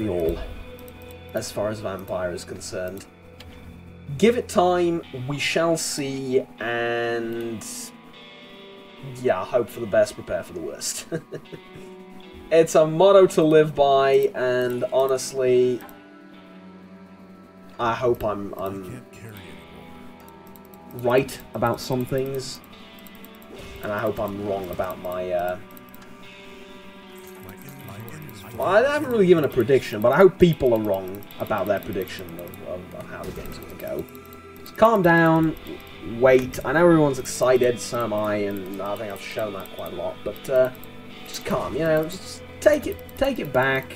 all as far as Vampire is concerned. Give it time, we shall see, and yeah, hope for the best, prepare for the worst. It's a motto to live by, and honestly, I hope I'm right about some things, and I hope I'm wrong about my well, I haven't really given a prediction, but I hope people are wrong about their prediction of how the game's going to go. So calm down, wait. I know everyone's excited, so am I, and I think I've shown that quite a lot. But just calm, you know, just take it back,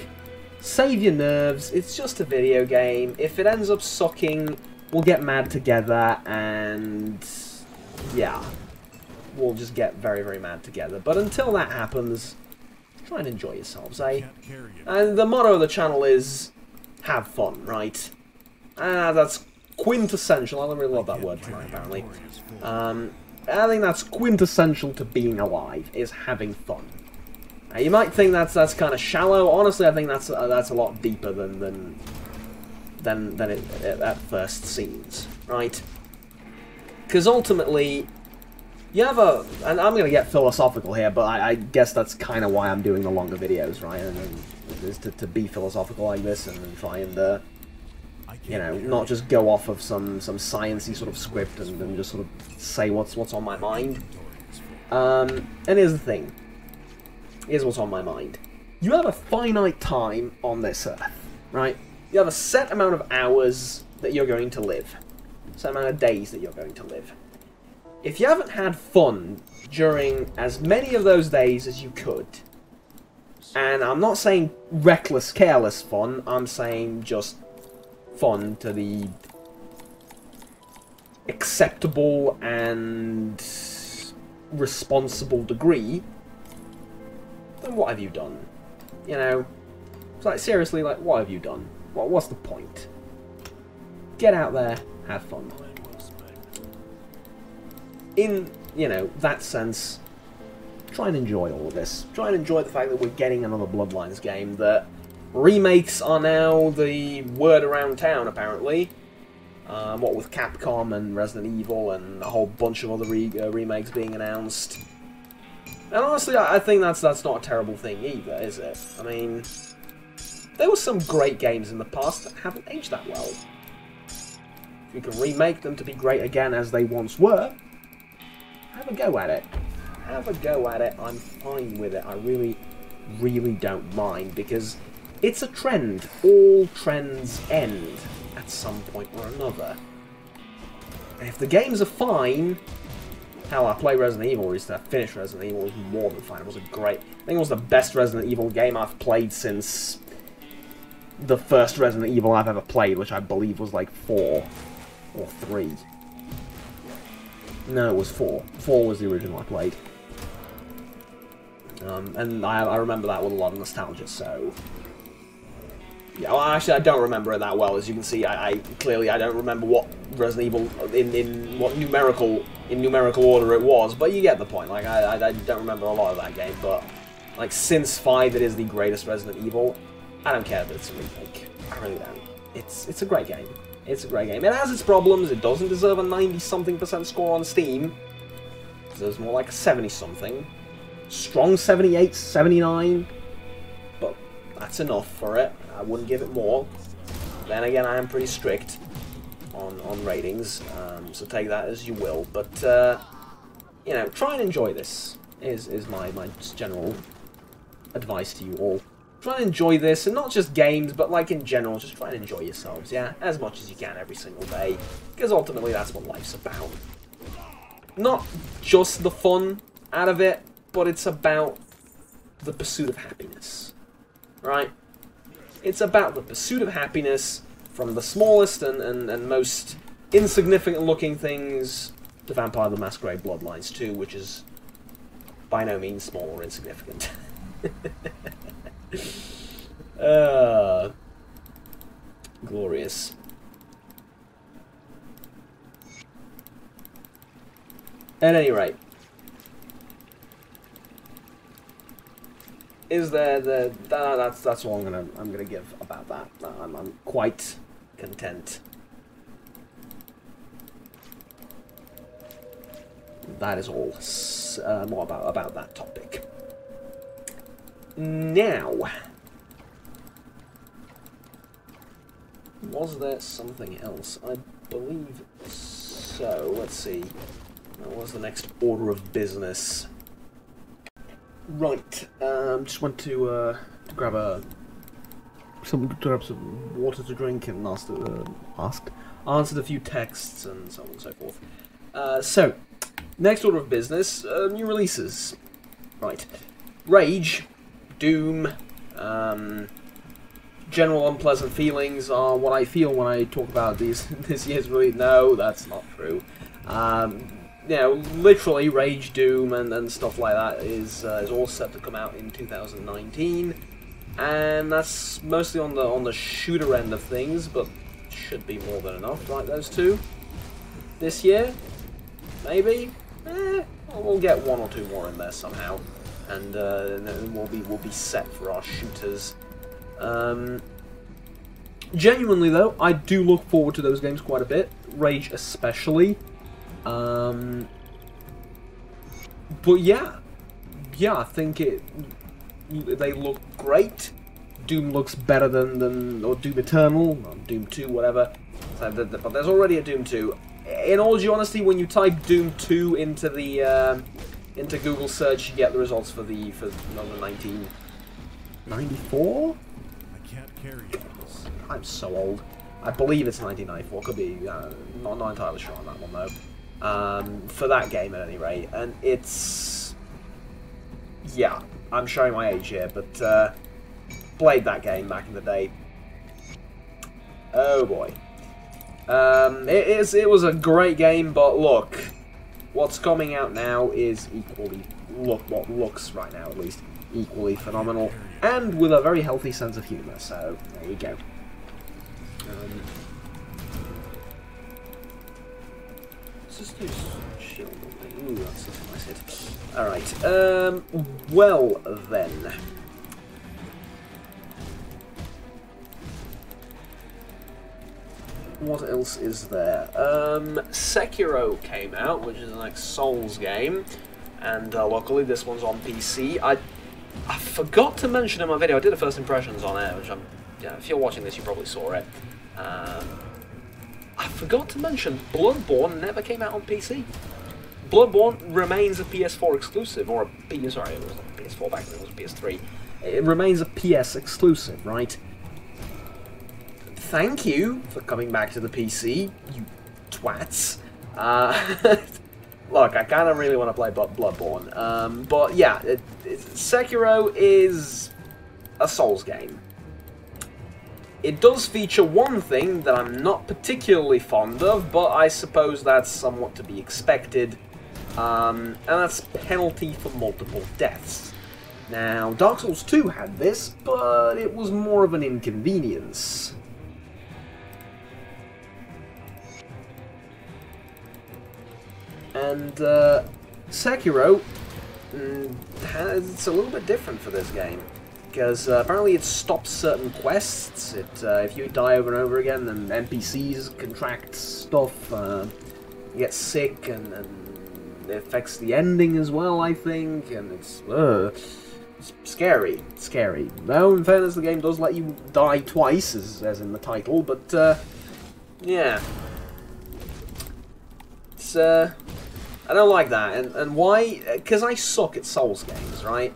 save your nerves. It's just a video game. If it ends up sucking, we'll get mad together, and yeah, we'll just get very, very mad together. But until that happens, try and enjoy yourselves, eh? And the motto of the channel is, have fun, right? That's quintessential. I don't really love that word tonight, apparently. I think that's quintessential to being alive, is having fun. Now, you might think that's kind of shallow. Honestly, I think that's a lot deeper than it at first seems, right? Because ultimately, you have and I'm going to get philosophical here, but I guess that's kind of why I'm doing the longer videos, right? And is to be philosophical like this and try and, you know, not just go off of some sciencey sort of script and just sort of say what's on my mind. And here's the thing. Here's what's on my mind. You have a finite time on this earth, right? You have a set amount of hours that you're going to live. Set amount of days that you're going to live. If you haven't had fun during as many of those days as you could, and I'm not saying reckless, careless fun, I'm saying just fun to the acceptable and responsible degree, then what have you done? You know, it's like, seriously, like, what have you done? What's the point? Get out there, have fun. In, you know, that sense, try and enjoy all of this. Try and enjoy the fact that we're getting another Bloodlines game, that remakes are now the word around town, apparently. What with Capcom and Resident Evil and a whole bunch of other remakes being announced. And honestly, I think that's not a terrible thing either, is it? I mean, there were some great games in the past that haven't aged that well. If you can remake them to be great again as they once were, have a go at it. Have a go at it. I'm fine with it. I really, really don't mind, because it's a trend. All trends end at some point or another. And if the games are fine, hell, I played Resident Evil recently. I finished Resident Evil. It was more than fine. It was a great... I think it was the best Resident Evil game I've played since the first Resident Evil I've ever played, which I believe was like 4 or 3. No, it was 4. 4 was the original I played. And I remember that with a lot of nostalgia, so... Yeah, well, actually, I don't remember it that well. As you can see, clearly I don't remember what Resident Evil, in what numerical order it was, but you get the point. Like, I don't remember a lot of that game, but, like, since 5 it is the greatest Resident Evil, I don't care that it's a remake. I really don't. It's a great game. It's a great game. It has its problems. It doesn't deserve a 90-something% score on Steam. It deserves more like a 70-something. Strong 78, 79. But that's enough for it. I wouldn't give it more. Then again, I am pretty strict on ratings, so take that as you will. But, you know, try and enjoy this, is my just general advice to you all. Try and enjoy this, and not just games, but like in general, just try and enjoy yourselves, yeah? As much as you can every single day, because ultimately that's what life's about. Not just the fun out of it, but it's about the pursuit of happiness, right? It's about the pursuit of happiness from the smallest and most insignificant looking things to Vampire the Masquerade Bloodlines 2, which is by no means small or insignificant. Glorious. At any rate, is there that's all I'm gonna give about that. I'm quite content. That is all more about that topic. Now, was there something else? I believe so. Let's see. What was the next order of business? Right. Just went to grab some water to drink and answered a few texts and so on and so forth. So, next order of business, new releases. Right. Rage, Doom, general unpleasant feelings are what I feel when I talk about this year's release. No, that's not true. You know, literally Rage, Doom, and stuff like that is all set to come out in 2019, and that's mostly on the shooter end of things, but should be more than enough, right? Those two this year, maybe. We'll get one or two more in there somehow, and then we'll be set for our shooters. Genuinely though, I do look forward to those games quite a bit. Rage especially. But yeah, I think they look great. Doom looks better than or Doom Eternal, or Doom 2, whatever. So but there's already a Doom 2. In all due honesty, when you type Doom 2 into the into Google search, you get the results for number 1994. I can't carry it. I'm so old. I believe it's 1994. Could be not entirely sure on that one though. For that game at any rate, and it's, yeah, I'm showing my age here, but played that game back in the day. Oh boy, it was a great game, but look, what's coming out now is equally what looks right now at least equally phenomenal, and with a very healthy sense of humour. So there we go. Just do shield. Ooh, that's a nice hit. Alright, well then. What else is there? Sekiro came out, which is the next Souls game, and luckily this one's on PC. I forgot to mention in my video, I did a first impressions on it, which if you're watching this you probably saw it. I forgot to mention, Bloodborne never came out on PC. Bloodborne remains a PS4 exclusive, or sorry, it was not a PS4 back then, it was a PS3. It remains a PS exclusive, right? Thank you for coming back to the PC, you twats. Look, I kind of really want to play Bloodborne, but yeah, Sekiro is a Souls game. It does feature one thing that I'm not particularly fond of, but I suppose that's somewhat to be expected, and that's penalty for multiple deaths. Now, Dark Souls 2 had this, but it was more of an inconvenience. And Sekiro, it's a little bit different for this game. Because apparently it stops certain quests. If you die over and over again, then NPCs contract stuff, you get sick, and it affects the ending as well, I think, and it's scary. It's scary. Though, in fairness, the game does let you die twice, as in the title, but, yeah. It's, I don't like that, and why? Because I suck at Souls games, right?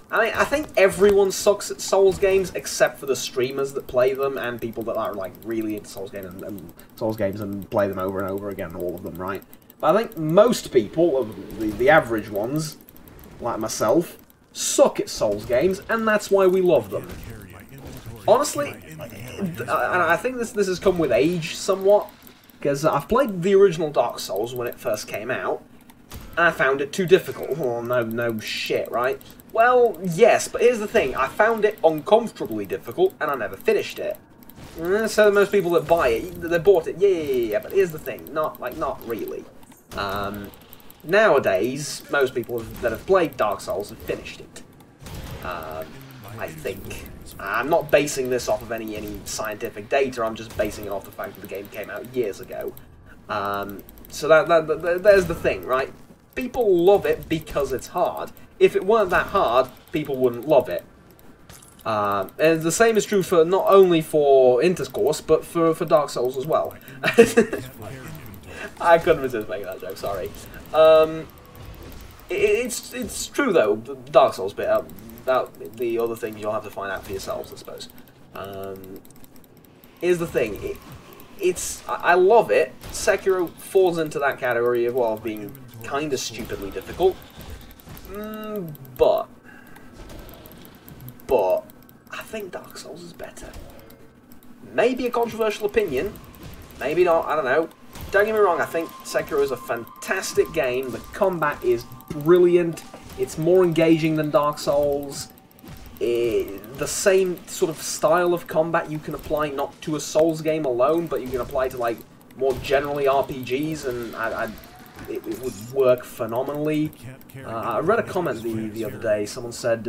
I think everyone sucks at Souls games except for the streamers that play them and people that are like really into Souls games and play them over and over again, all of them, right? But I think most people, the average ones, like myself, suck at Souls games, and that's why we love them. Honestly, I think this has come with age somewhat, because I've played the original Dark Souls when it first came out, and I found it too difficult. Oh, no shit, right? Well, yes, but here's the thing. I found it uncomfortably difficult, and I never finished it. So most people that buy it, they bought it, yeah, but here's the thing. Not really. nowadays, most people that have played Dark Souls have finished it. I think. I'm not basing this off of any scientific data, I'm just basing it off the fact that the game came out years ago. So there's the thing, right? People love it because it's hard. If it weren't that hard, people wouldn't love it. And the same is true for not only for Intercourse, but for Dark Souls as well. I couldn't resist making that joke, sorry. It's true though, the Dark Souls bit. About the other things you'll have to find out for yourselves, I suppose. Here's the thing. I love it. Sekiro falls into that category of, well, being kind of stupidly difficult. But I think Dark Souls is better. Maybe a controversial opinion. Maybe not, I don't know. Don't get me wrong, I think Sekiro is a fantastic game. The combat is brilliant. It's more engaging than Dark Souls. The same sort of style of combat you can apply not to a Souls game alone, but you can apply to, like, more generally RPGs, and it would work phenomenally. I read a comment the other day. Someone said,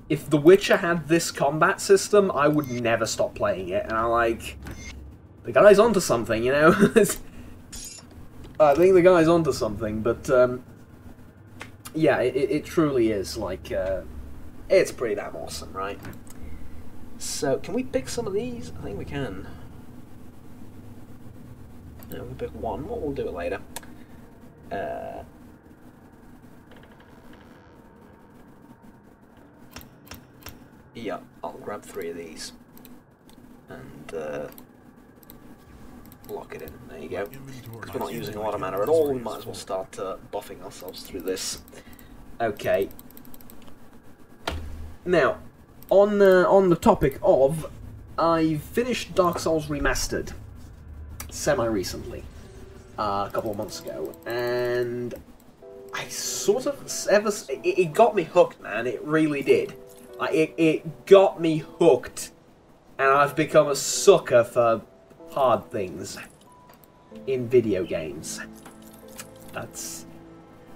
if The Witcher had this combat system, I would never stop playing it. And I'm like, the guy's onto something, you know? I think the guy's onto something, but yeah, it truly is, like, it's pretty damn awesome, right? So, can we pick some of these? I think we can. No, we pick one, we'll do it later. Yeah, I'll grab 3 of these. And, lock it in. There you go. Because we're not using a lot of mana at all, we might as well start buffing ourselves through this. Okay. Now, on the topic of, I've finished Dark Souls Remastered semi-recently, a couple of months ago, and I sort of it got me hooked, man. It really did. Like, it got me hooked, and I've become a sucker for hard things in video games. That's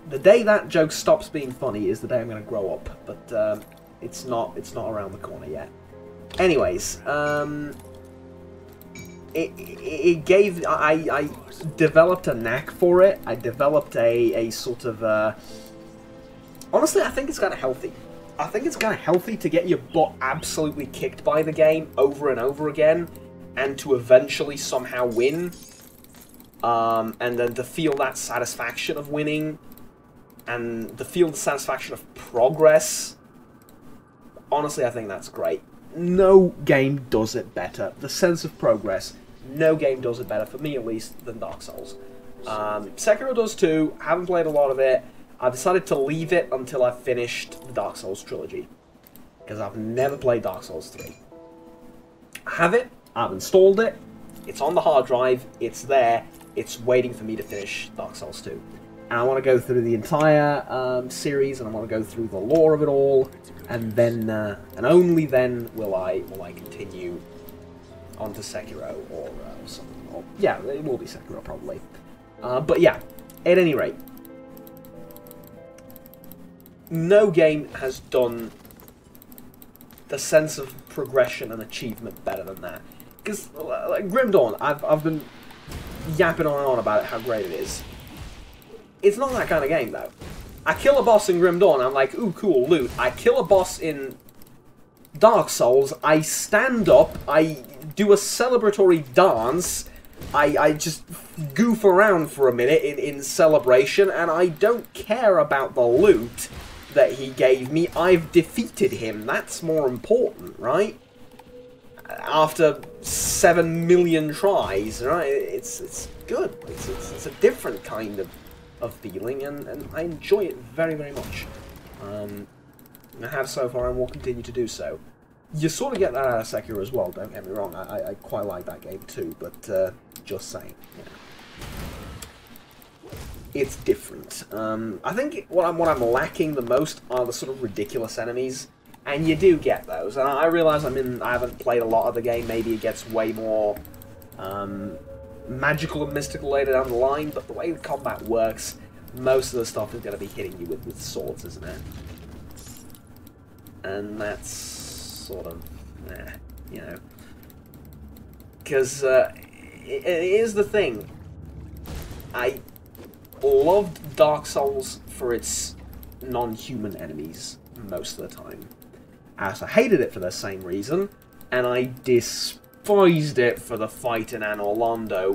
the day that joke stops being funny is the day I'm going to grow up, but it's not around the corner yet. Anyways, I developed a knack for it. I developed a sort of honestly, I think it's kind of healthy. I think it's kind of healthy to get your butt absolutely kicked by the game over and over again, and to eventually somehow win, and then to feel that satisfaction of winning, and to feel the satisfaction of progress. Honestly, I think that's great. No game does it better. The sense of progress, no game does it better, for me at least, than Dark Souls. Sekiro does too. I haven't played a lot of it. I decided to leave it until I've finished the Dark Souls trilogy, because I've never played Dark Souls 3. I have it, I've installed it, it's on the hard drive, it's there, it's waiting for me to finish Dark Souls 2. And I want to go through the entire series, and I want to go through the lore of it all, and then, and only then will I continue onto Sekiro or something. Or, yeah, it will be Sekiro probably. But yeah, at any rate, no game has done the sense of progression and achievement better than that. Because, like, Grim Dawn, I've been yapping on and on about it, how great it is. It's not that kind of game, though. I kill a boss in Grim Dawn, I'm like, ooh, cool, loot. I kill a boss in Dark Souls, I stand up, I do a celebratory dance, I just goof around for a minute in celebration, and I don't care about the loot that he gave me. I've defeated him. That's more important, right? After 7 million tries, right? It's good. It's a different kind of feeling, and I enjoy it very, very much. I have so far and will continue to do so. You sort of get that out of Sekiro as well, don't get me wrong. I quite like that game too, but just saying. Yeah. It's different. I think what I'm lacking the most are the sort of ridiculous enemies, and you do get those. And I realise I haven't played a lot of the game. Maybe it gets way more magical and mystical later down the line, but the way the combat works, most of the stuff is going to be hitting you with swords, isn't it? And that's sort of, you know. Because here's the thing. I loved Dark Souls for its non-human enemies most of the time. I also hated it for the same reason, and I despised it for the fight in Anor Londo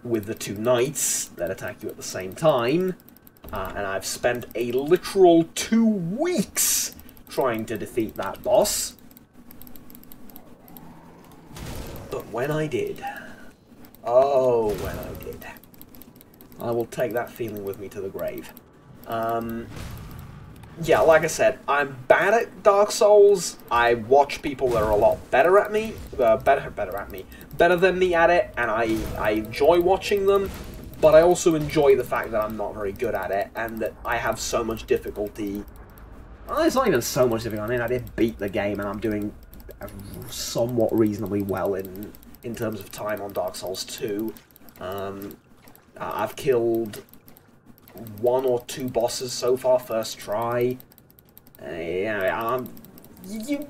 with the two knights that attack you at the same time, and I've spent a literal 2 weeks trying to defeat that boss. But when I did, oh, when I did, I will take that feeling with me to the grave. Yeah, like I said, I'm bad at Dark Souls. I watch people that are a lot better than me at it, and I enjoy watching them, but I also enjoy the fact that I'm not very good at it, and that I have so much difficulty. Well, it's not even so much difficulty. I mean, I did beat the game, and I'm doing somewhat reasonably well in terms of time on Dark Souls 2. I've killed 1 or 2 bosses so far, first try. You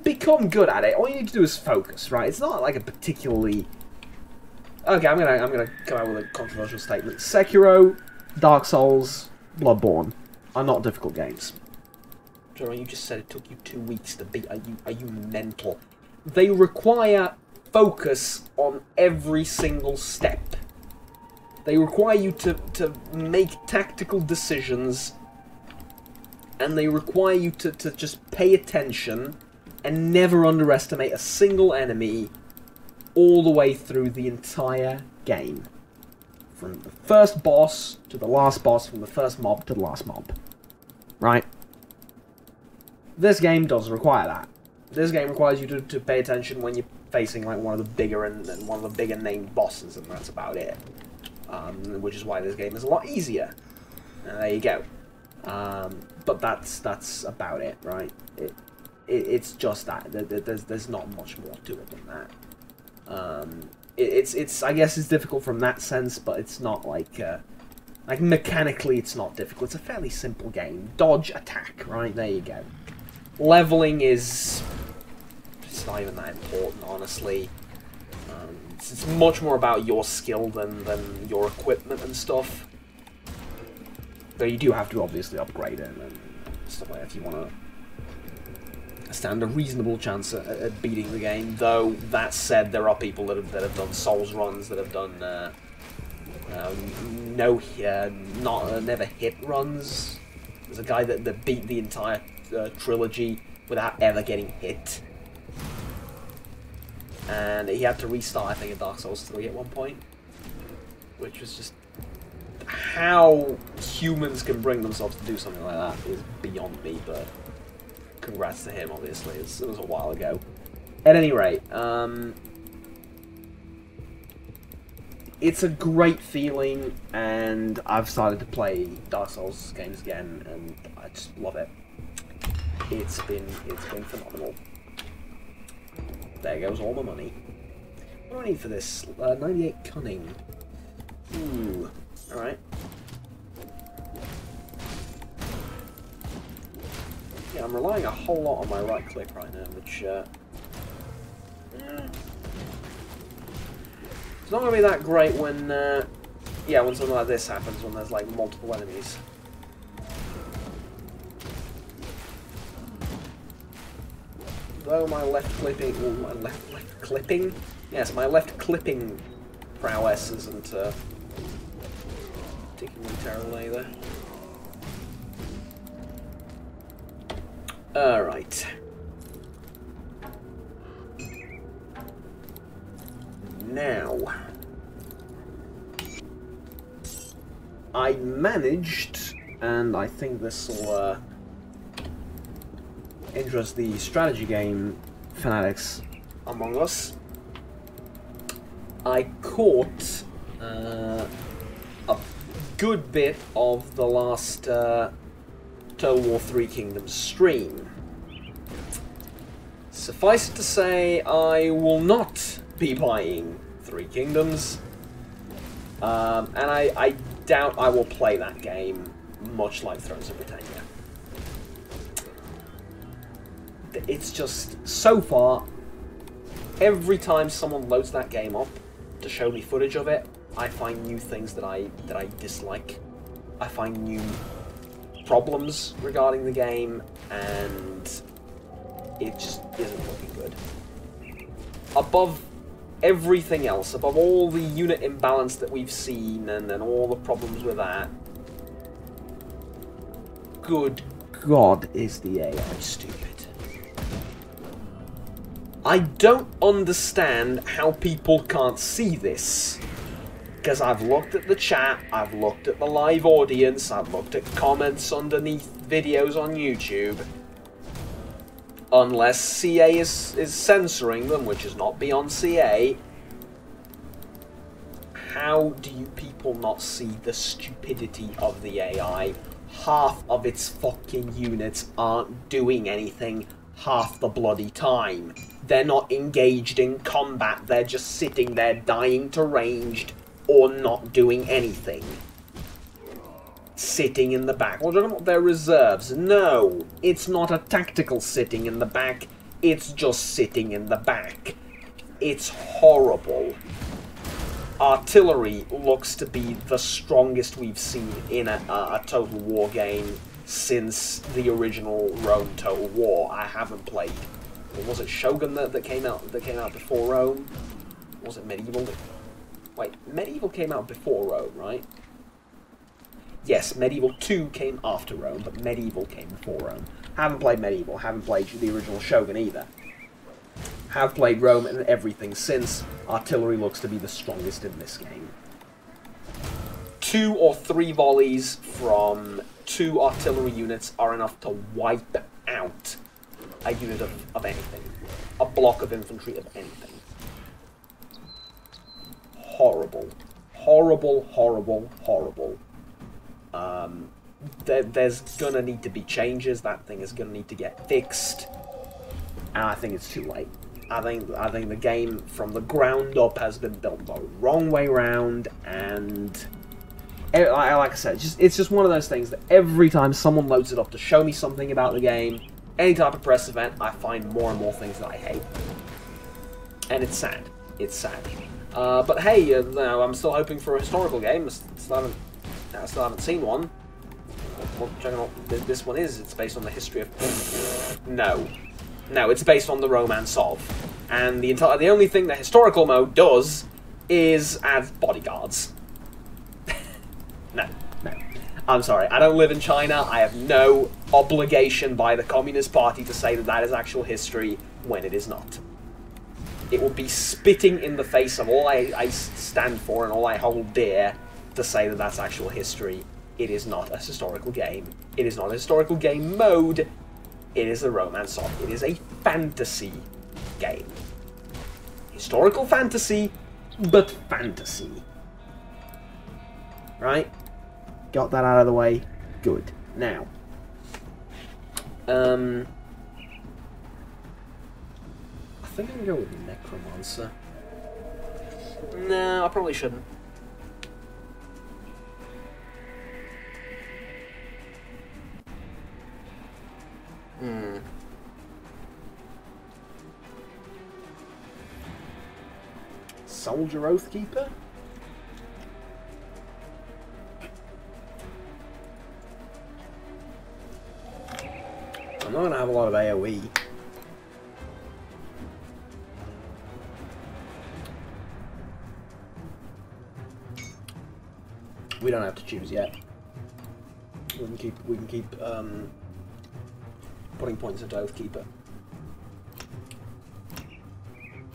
become good at it. All you need to do is focus, right? It's not like a particularly... Okay, I'm gonna come out with a controversial statement. Sekiro, Dark Souls, Bloodborne are not difficult games. Jeremy, you just said it took you 2 weeks to beat. Are you mental? They require focus on every single step. They require you to make tactical decisions, and they require you to just pay attention and never underestimate a single enemy all the way through the entire game. From the first boss to the last boss, from the first mob to the last mob. Right? This game does require that. This game requires you to pay attention when you're facing like one of the bigger and one of the bigger named bosses, and that's about it. Which is why this game is a lot easier. There you go. But that's about it, right? It's just that. There's not much more to it than that. It's I guess it's difficult from that sense, but it's not like mechanically it's not difficult. It's a fairly simple game. Dodge, attack, right? There you go. Leveling is it's not even that important, honestly. It's much more about your skill than your equipment and stuff. Though you do have to obviously upgrade it and stuff like that if you want to stand a reasonable chance at beating the game. Though, that said, there are people that have done Souls runs, that have done never hit runs. There's a guy that beat the entire trilogy without ever getting hit. And he had to restart, I think, in Dark Souls 3 at one point. Which was just... How humans can bring themselves to do something like that is beyond me, but... Congrats to him, obviously. It was a while ago. At any rate, it's a great feeling, and I've started to play Dark Souls games again, and I just love it. It's been phenomenal. There goes all my money. What do I need for this? 98 cunning. Ooh. Alright. Yeah, I'm relying a whole lot on my right click right now, which, it's not going to be that great when, yeah, when something like this happens, when there's, like, multiple enemies. Though my left clipping, well, my left clipping? Yes, my left clipping prowess isn't, particularly terrible either. Alright. Now, I managed, and I think this will interest the strategy game fanatics among us. I caught a good bit of the last Total War 3 Kingdoms stream. Suffice it to say, I will not be buying Three Kingdoms. And I doubt I will play that game much like Thrones of Britannia. It's just, so far, every time someone loads that game up to show me footage of it, I find new things that I dislike. I find new problems regarding the game, and it just isn't looking good. Above everything else, above all the unit imbalance that we've seen, and all the problems with that, good God, is the AI stupid. I don't understand how people can't see this. Because I've looked at the chat, I've looked at the live audience, I've looked at comments underneath videos on YouTube. Unless CA is censoring them, which is not beyond CA, how do you people not see the stupidity of the AI? Half of its fucking units aren't doing anything half the bloody time. They're not engaged in combat, they're just sitting there dying to ranged or not doing anything. Sitting in the back. Well, don't know what their reserves. No, it's not a tactical sitting in the back, it's just sitting in the back. It's horrible. Artillery looks to be the strongest we've seen in a Total War game since the original Rome Total War. I haven't played. Was it Shogun that came out before Rome? Was it Medieval? Wait, Medieval came out before Rome, right? Yes, Medieval 2 came after Rome, but Medieval came before Rome. Haven't played Medieval, haven't played the original Shogun either. Have played Rome and everything since. Artillery looks to be the strongest in this game. 2 or 3 volleys from 2 artillery units are enough to wipe out a unit of anything. A block of infantry of anything. Horrible. Horrible, horrible, horrible. There's gonna need to be changes. That thing is gonna need to get fixed. And I think it's too late. I think the game from the ground up has been built the wrong way round, and like I said, it's just one of those things that every time someone loads it up to show me something about the game, any type of press event, I find more and more things that I hate. And it's sad. It's sad. But hey, no, I'm still hoping for a historical game. I still haven't seen one. What Juggernaut this one is? It's based on the history of... No. No, it's based on the romance of. And the only thing the historical mode does is add bodyguards. No. I'm sorry, I don't live in China. I have no obligation by the Communist Party to say that that is actual history when it is not. It would be spitting in the face of all I stand for and all I hold dear to say that that's actual history. It is not a historical game. It is not a historical game mode. It is a romance of. It is a fantasy game. Historical fantasy, but fantasy. Right? Got that out of the way. Good. Now. I think I'm going to go with Necromancer. No, I probably shouldn't. Soldier Oathkeeper? I'm not going to have a lot of AoE. We don't have to choose yet. We can keep putting points into Oathkeeper.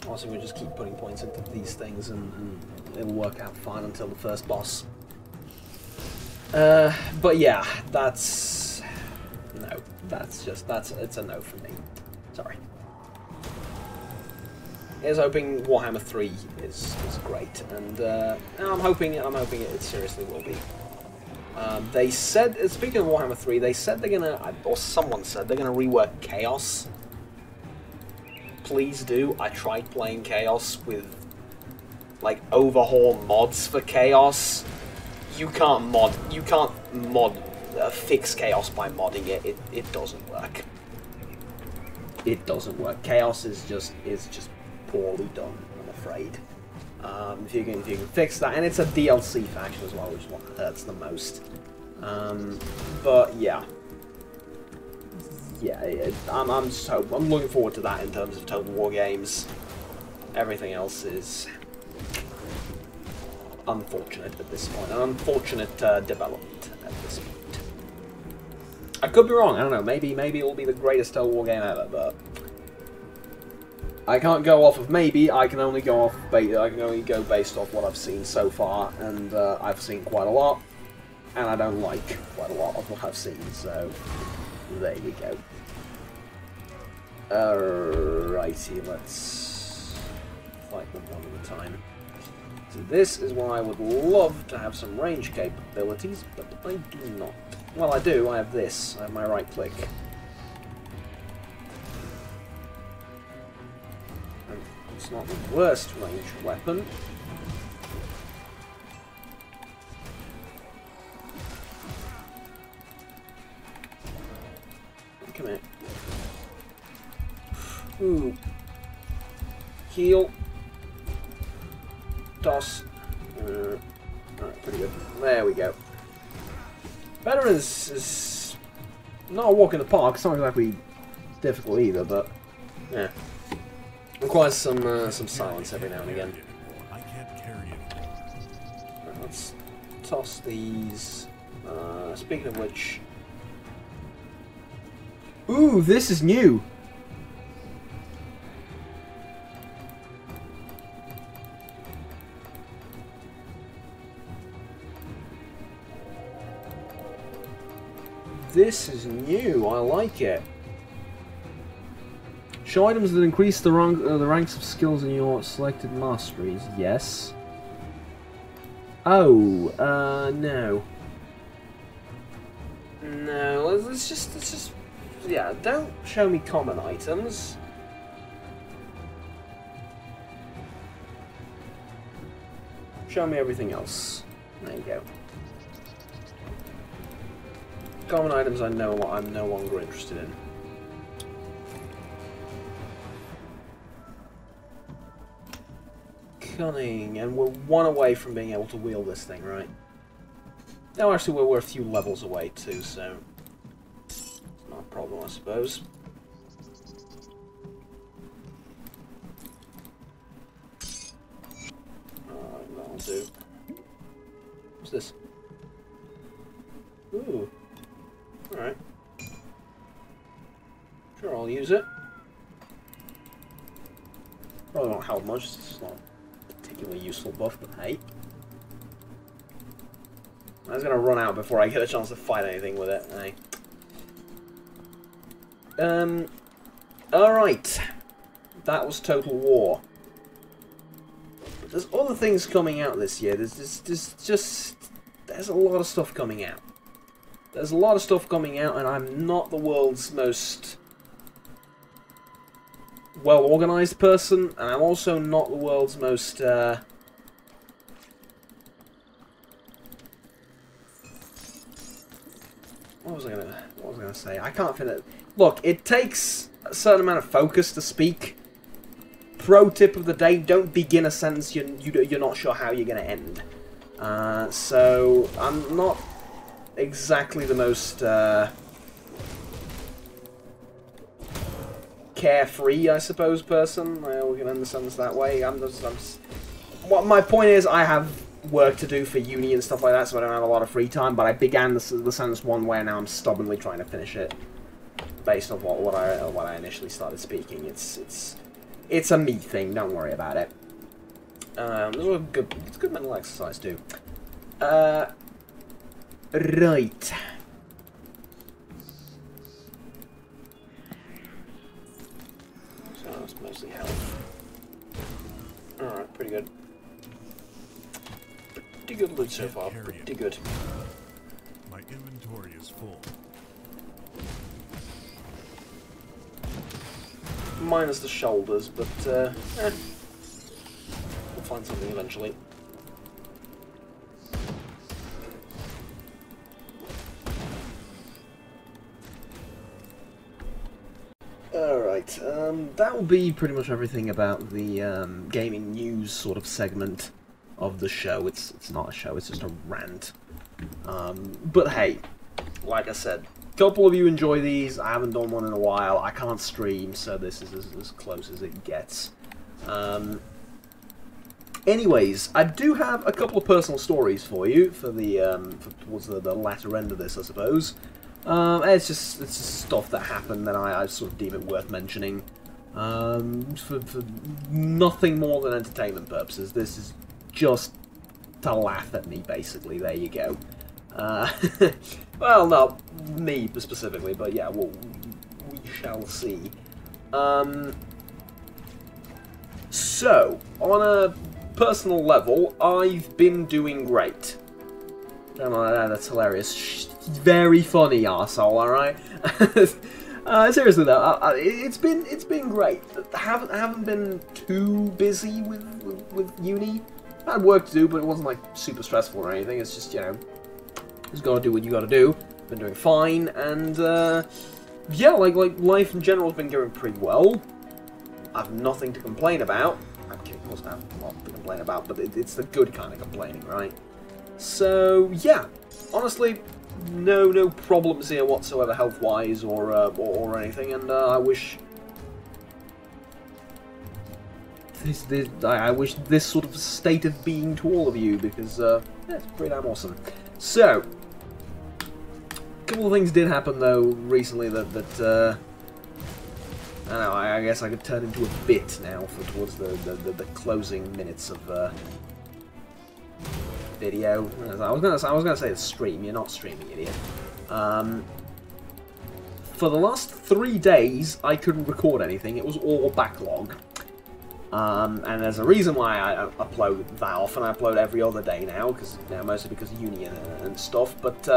Also, we just keep putting points into these things, and it'll work out fine until the first boss. But yeah, that's no. It's a no for me. Sorry. I was hoping Warhammer 3 is great, and I'm hoping it seriously will be. They said, speaking of Warhammer 3, they said they're gonna, or someone said they're gonna rework Chaos. Please do. I tried playing Chaos with like overhaul mods for Chaos, you can't fix Chaos by modding it. It doesn't work. It doesn't work. Chaos is just poorly done, I'm afraid. If you can fix that, and it's a DLC faction as well, which is what hurts the most. But yeah, I'm looking forward to that in terms of Total War games. Everything else is unfortunate at this point, an unfortunate development at this point. I could be wrong. I don't know. Maybe it will be the greatest Total War game ever, but I can't go off of maybe. I can only go based off what I've seen so far, and I've seen quite a lot, and I don't like quite a lot of what I've seen. So there you go. Alrighty, let's fight them one at a time. So this is why I would love to have some range capabilities, but I do not. Well, I do. I have this. I have my right click. And it's not the worst range weapon. Come here. Ooh. Heal. Toss. Alright, pretty good. There we go. Veterans is not a walk in the park. It's not exactly difficult either, but yeah, requires some silence every now and again. I can't carry it. Right, let's toss these. Speaking of which, ooh, this is new. This is new. I like it. Show items that increase the ranks of skills in your selected masteries. Yes. Oh, no. No, let's just, yeah, don't show me common items. Show me everything else. There you go. Common items I'm no longer interested in. Cunning, and we're one away from being able to wield this thing, right? No, actually we're a few levels away too, so it's not a problem, I suppose. Alright, that'll do. What's this? Ooh. Alright. Sure, I'll use it. Probably won't help much, it's not a particularly useful buff, but hey. I was gonna run out before I get a chance to fight anything with it, hey. Alright. That was Total War. But there's other things coming out this year. There's a lot of stuff coming out. There's a lot of stuff coming out, and I'm not the world's most well-organized person, and I'm also not the world's most, what was I gonna say? I can't feel it. Look, it takes a certain amount of focus to speak. Pro tip of the day, don't begin a sentence you're not sure how you're gonna end. So, I'm not exactly the most carefree, I suppose, person. We can end the sentence that way. What my point is, I have work to do for uni and stuff like that, so I don't have a lot of free time. But I began the sentence one way, and now I'm stubbornly trying to finish it based on what I initially started speaking. It's a me thing. Don't worry about it. It's good mental exercise too. Right. So that's mostly health. Alright, pretty good. Pretty good loot so far. Pretty good. My inventory is full. Minus the shoulders, but we'll find something eventually. Alright, that will be pretty much everything about the gaming news sort of segment of the show. It's not a show, it's just a rant. But hey, like I said, a couple of you enjoy these. I haven't done one in a while. I can't stream, so this is as close as it gets. Anyways, I do have a couple of personal stories for you for the towards the latter end of this, I suppose. It's just stuff that happened that I sort of deem it worth mentioning. For nothing more than entertainment purposes. This is just to laugh at me, basically. There you go. Well, not me specifically, but yeah, well, we shall see. So, on a personal level, I've been doing great. That's hilarious. Very funny, arsehole, alright? Seriously though, it's been great. I haven't been too busy with uni. I had work to do, but it wasn't like super stressful or anything. It's just, you know, just gotta do what you gotta do. Been doing fine, and yeah, like life in general has been going pretty well. I've nothing to complain about. I'm kidding, of course I have a lot to complain about, but it's the good kind of complaining, right? So yeah, honestly, no problems here whatsoever, health-wise or anything, and I wish I wish this sort of state of being to all of you, because yeah, it's pretty damn awesome. So, a couple of things did happen though recently that I don't know, I guess I could turn into a bit now towards the closing minutes of video. I was gonna say the stream. You're not streaming, idiot. For the last 3 days, I couldn't record anything. It was all backlog. And there's a reason why I upload that often. I upload every other day now, mostly because of uni and stuff. But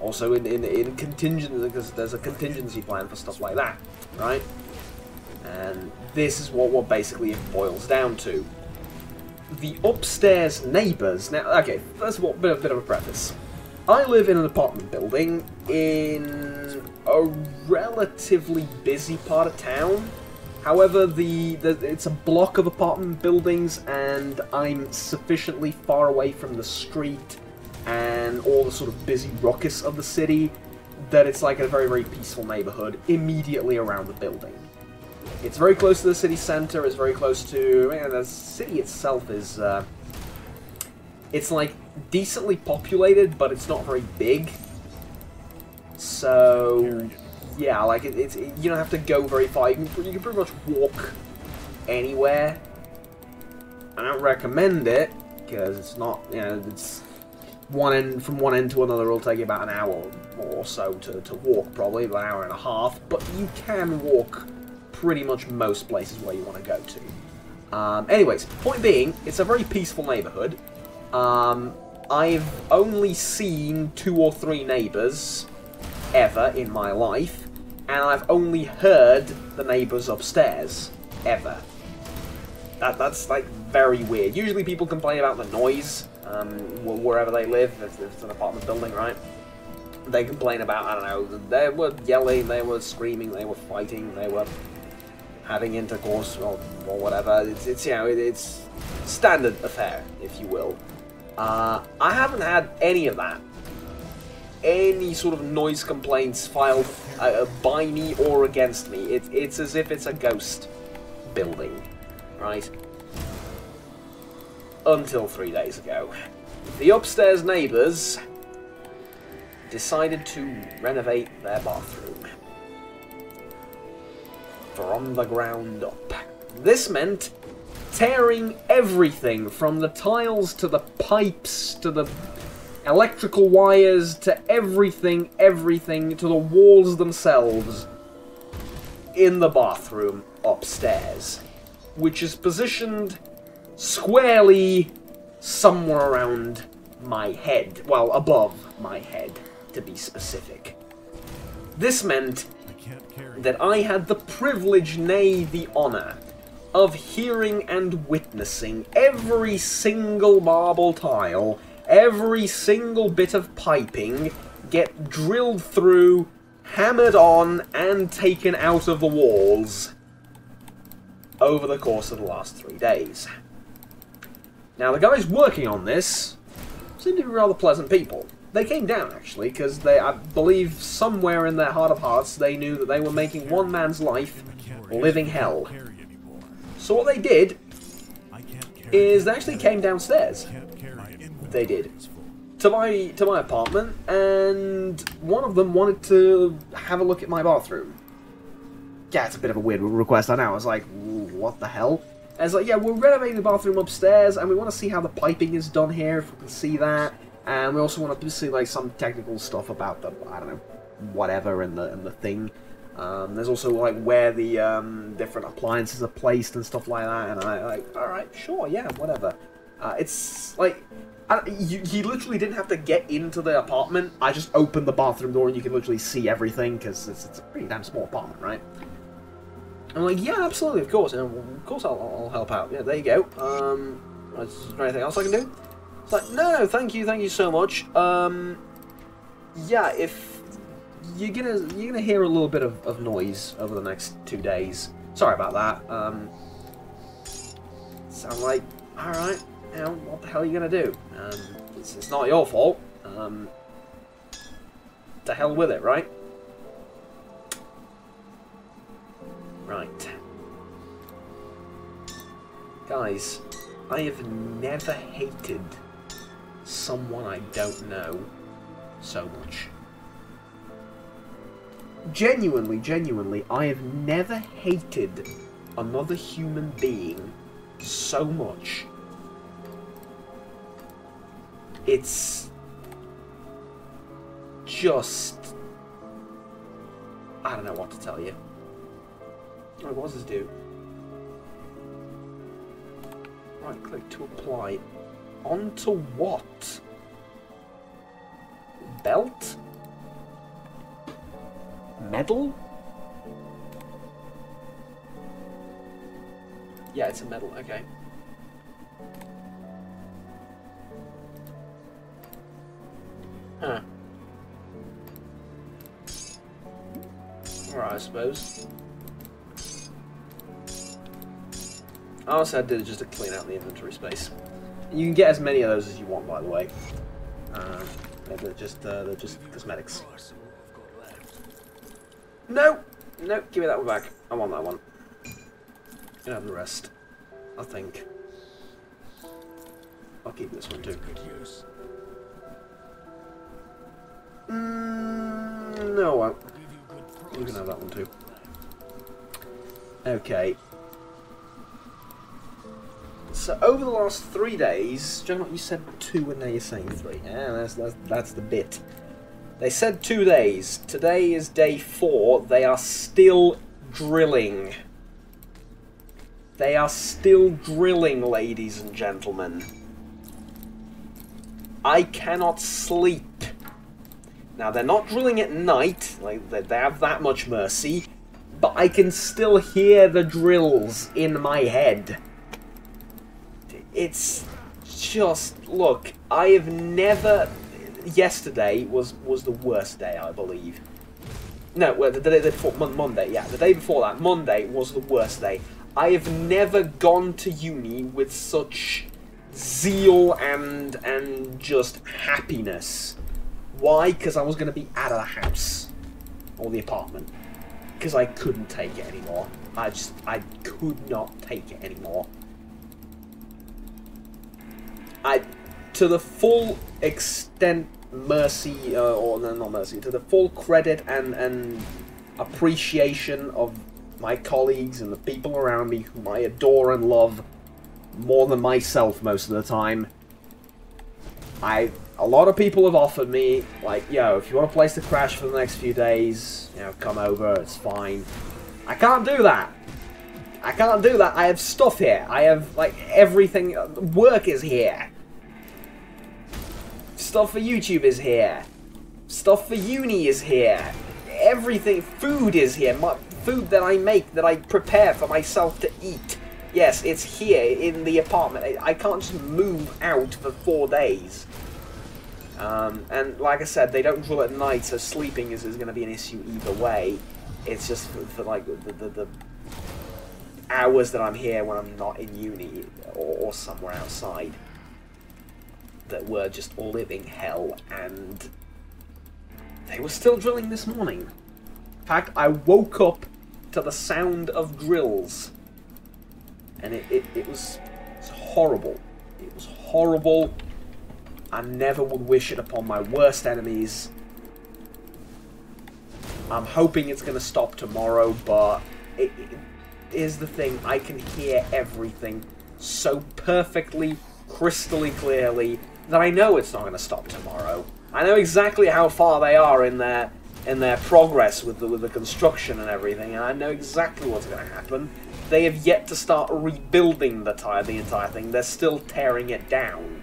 also in contingency, because there's a contingency plan for stuff like that, right? And this is what basically it boils down to. The upstairs neighbours... Now, okay, first of all, bit of a preface. I live in an apartment building in a relatively busy part of town. However, it's a block of apartment buildings, and I'm sufficiently far away from the street and all the sort of busy ruckus of the city that it's like a very, very peaceful neighbourhood immediately around the building. It's very close to the city centre, it's very close to... the city itself is... it's like decently populated, but it's not very big. So... yeah, like you don't have to go very far. You can pretty much walk anywhere. I don't recommend it, because it's not, you know, it's from one end to another. It'll take you about an hour or so to walk, probably about an hour and a half. But you can walk pretty much most places where you want to go to. Anyways, point being, it's a very peaceful neighbourhood. I've only seen 2 or 3 neighbours ever in my life, and I've only heard the neighbours upstairs ever. That's like very weird. Usually people complain about the noise wherever they live. If it's an apartment building, right? They complain about, I don't know, they were yelling, they were screaming, they were fighting, they were having intercourse or whatever. It's you know, it's standard affair, if you will. I haven't had any of that. Any sort of noise complaints filed by me or against me. It's as if it's a ghost building, right? Until 3 days ago. The upstairs neighbours decided to renovate their bathroom. From the ground up. This meant tearing everything from the tiles to the pipes to the electrical wires to everything to the walls themselves in the bathroom upstairs, which is positioned squarely somewhere around my head, well, above my head, to be specific. This meant that I had the privilege, nay, the honour, of hearing and witnessing every single marble tile, every single bit of piping get drilled through, hammered on, and taken out of the walls over the course of the last 3 days. Now, the guys working on this seem to be rather pleasant people. They came down, actually, because they, I believe, somewhere in their heart of hearts, they knew that they were making one man's life living hell. So what they did is they actually came downstairs. They did. To my apartment, and one of them wanted to have a look at my bathroom. Yeah, it's a bit of a weird request, I know. I was like, what the hell? And it's like, yeah, we're renovating the bathroom upstairs, and we want to see how the piping is done here, if we can see that. And we also want to see, like, some technical stuff about the, I don't know, whatever in the thing. There's also, like, where the different appliances are placed and stuff like that. And I, like, alright, sure, yeah, whatever. It's, like, you literally didn't have to get into the apartment. I just opened the bathroom door and you can literally see everything, because it's a pretty damn small apartment, right? I'm like, yeah, absolutely, of course. And of course I'll help out. Yeah, there you go. Is there anything else I can do? It's like, no, thank you so much. Yeah, if you're gonna hear a little bit of noise over the next 2 days. Sorry about that. So I'm like, all right, you know, what the hell are you gonna do? It's not your fault. To hell with it, right? Right. Guys, I have never hated someone I don't know so much. Genuinely, I have never hated another human being so much. It's just... I don't know what to tell you. Right, what does this do? Right click to apply. Onto what? Belt? Medal? Yeah, it's a medal, okay. Huh. Alright, I suppose. Honestly, I did it just to clean out the inventory space. You can get as many of those as you want, by the way. They're just cosmetics. No! No, give me that one back. I want that one. You can have the rest. I think. I'll keep this one too. No, I won't. You can have that one too. Okay. So over the last 3 days, Juggernaut, you said 2 and now you're saying 3. Yeah, that's the bit. They said 2 days. Today is day 4. They are still drilling. They are still drilling, ladies and gentlemen. I cannot sleep. Now, they're not drilling at night. Like, they have that much mercy. But I can still hear the drills in my head. It's just, look, I have never... Yesterday was the worst day, I believe. No, well, the day before, Monday, yeah. The day before that, Monday, was the worst day. I have never gone to uni with such zeal and just happiness. Why? Because I was going to be out of the house. Or the apartment. Because I couldn't take it anymore. I could not take it anymore. To the full extent, mercy, or no, not mercy, to the full credit and appreciation of my colleagues and the people around me whom I adore and love more than myself most of the time. A lot of people have offered me, like, yo, if you want a place to crash for the next few days, you know, come over, it's fine. I can't do that. I can't do that. I have stuff here. I have, like, everything. Work is here. Stuff for YouTube is here. Stuff for uni is here. Everything. Food is here. Food that I make, that I prepare for myself to eat. Yes, it's here in the apartment. I can't just move out for 4 days. And like I said, they don't drill at night, so sleeping is going to be an issue either way. It's just for like the hours that I'm here when I'm not in uni or somewhere outside that were just living hell, and they were still drilling this morning. In fact, I woke up to the sound of drills, and it was horrible. It was horrible. I never would wish it upon my worst enemies. I'm hoping it's going to stop tomorrow, but here's the thing. I can hear everything so perfectly, crystally clearly, that I know it's not going to stop tomorrow. I know exactly how far they are in their progress with the construction and everything, and I know exactly what's going to happen. They have yet to start rebuilding the entire thing. They're still tearing it down,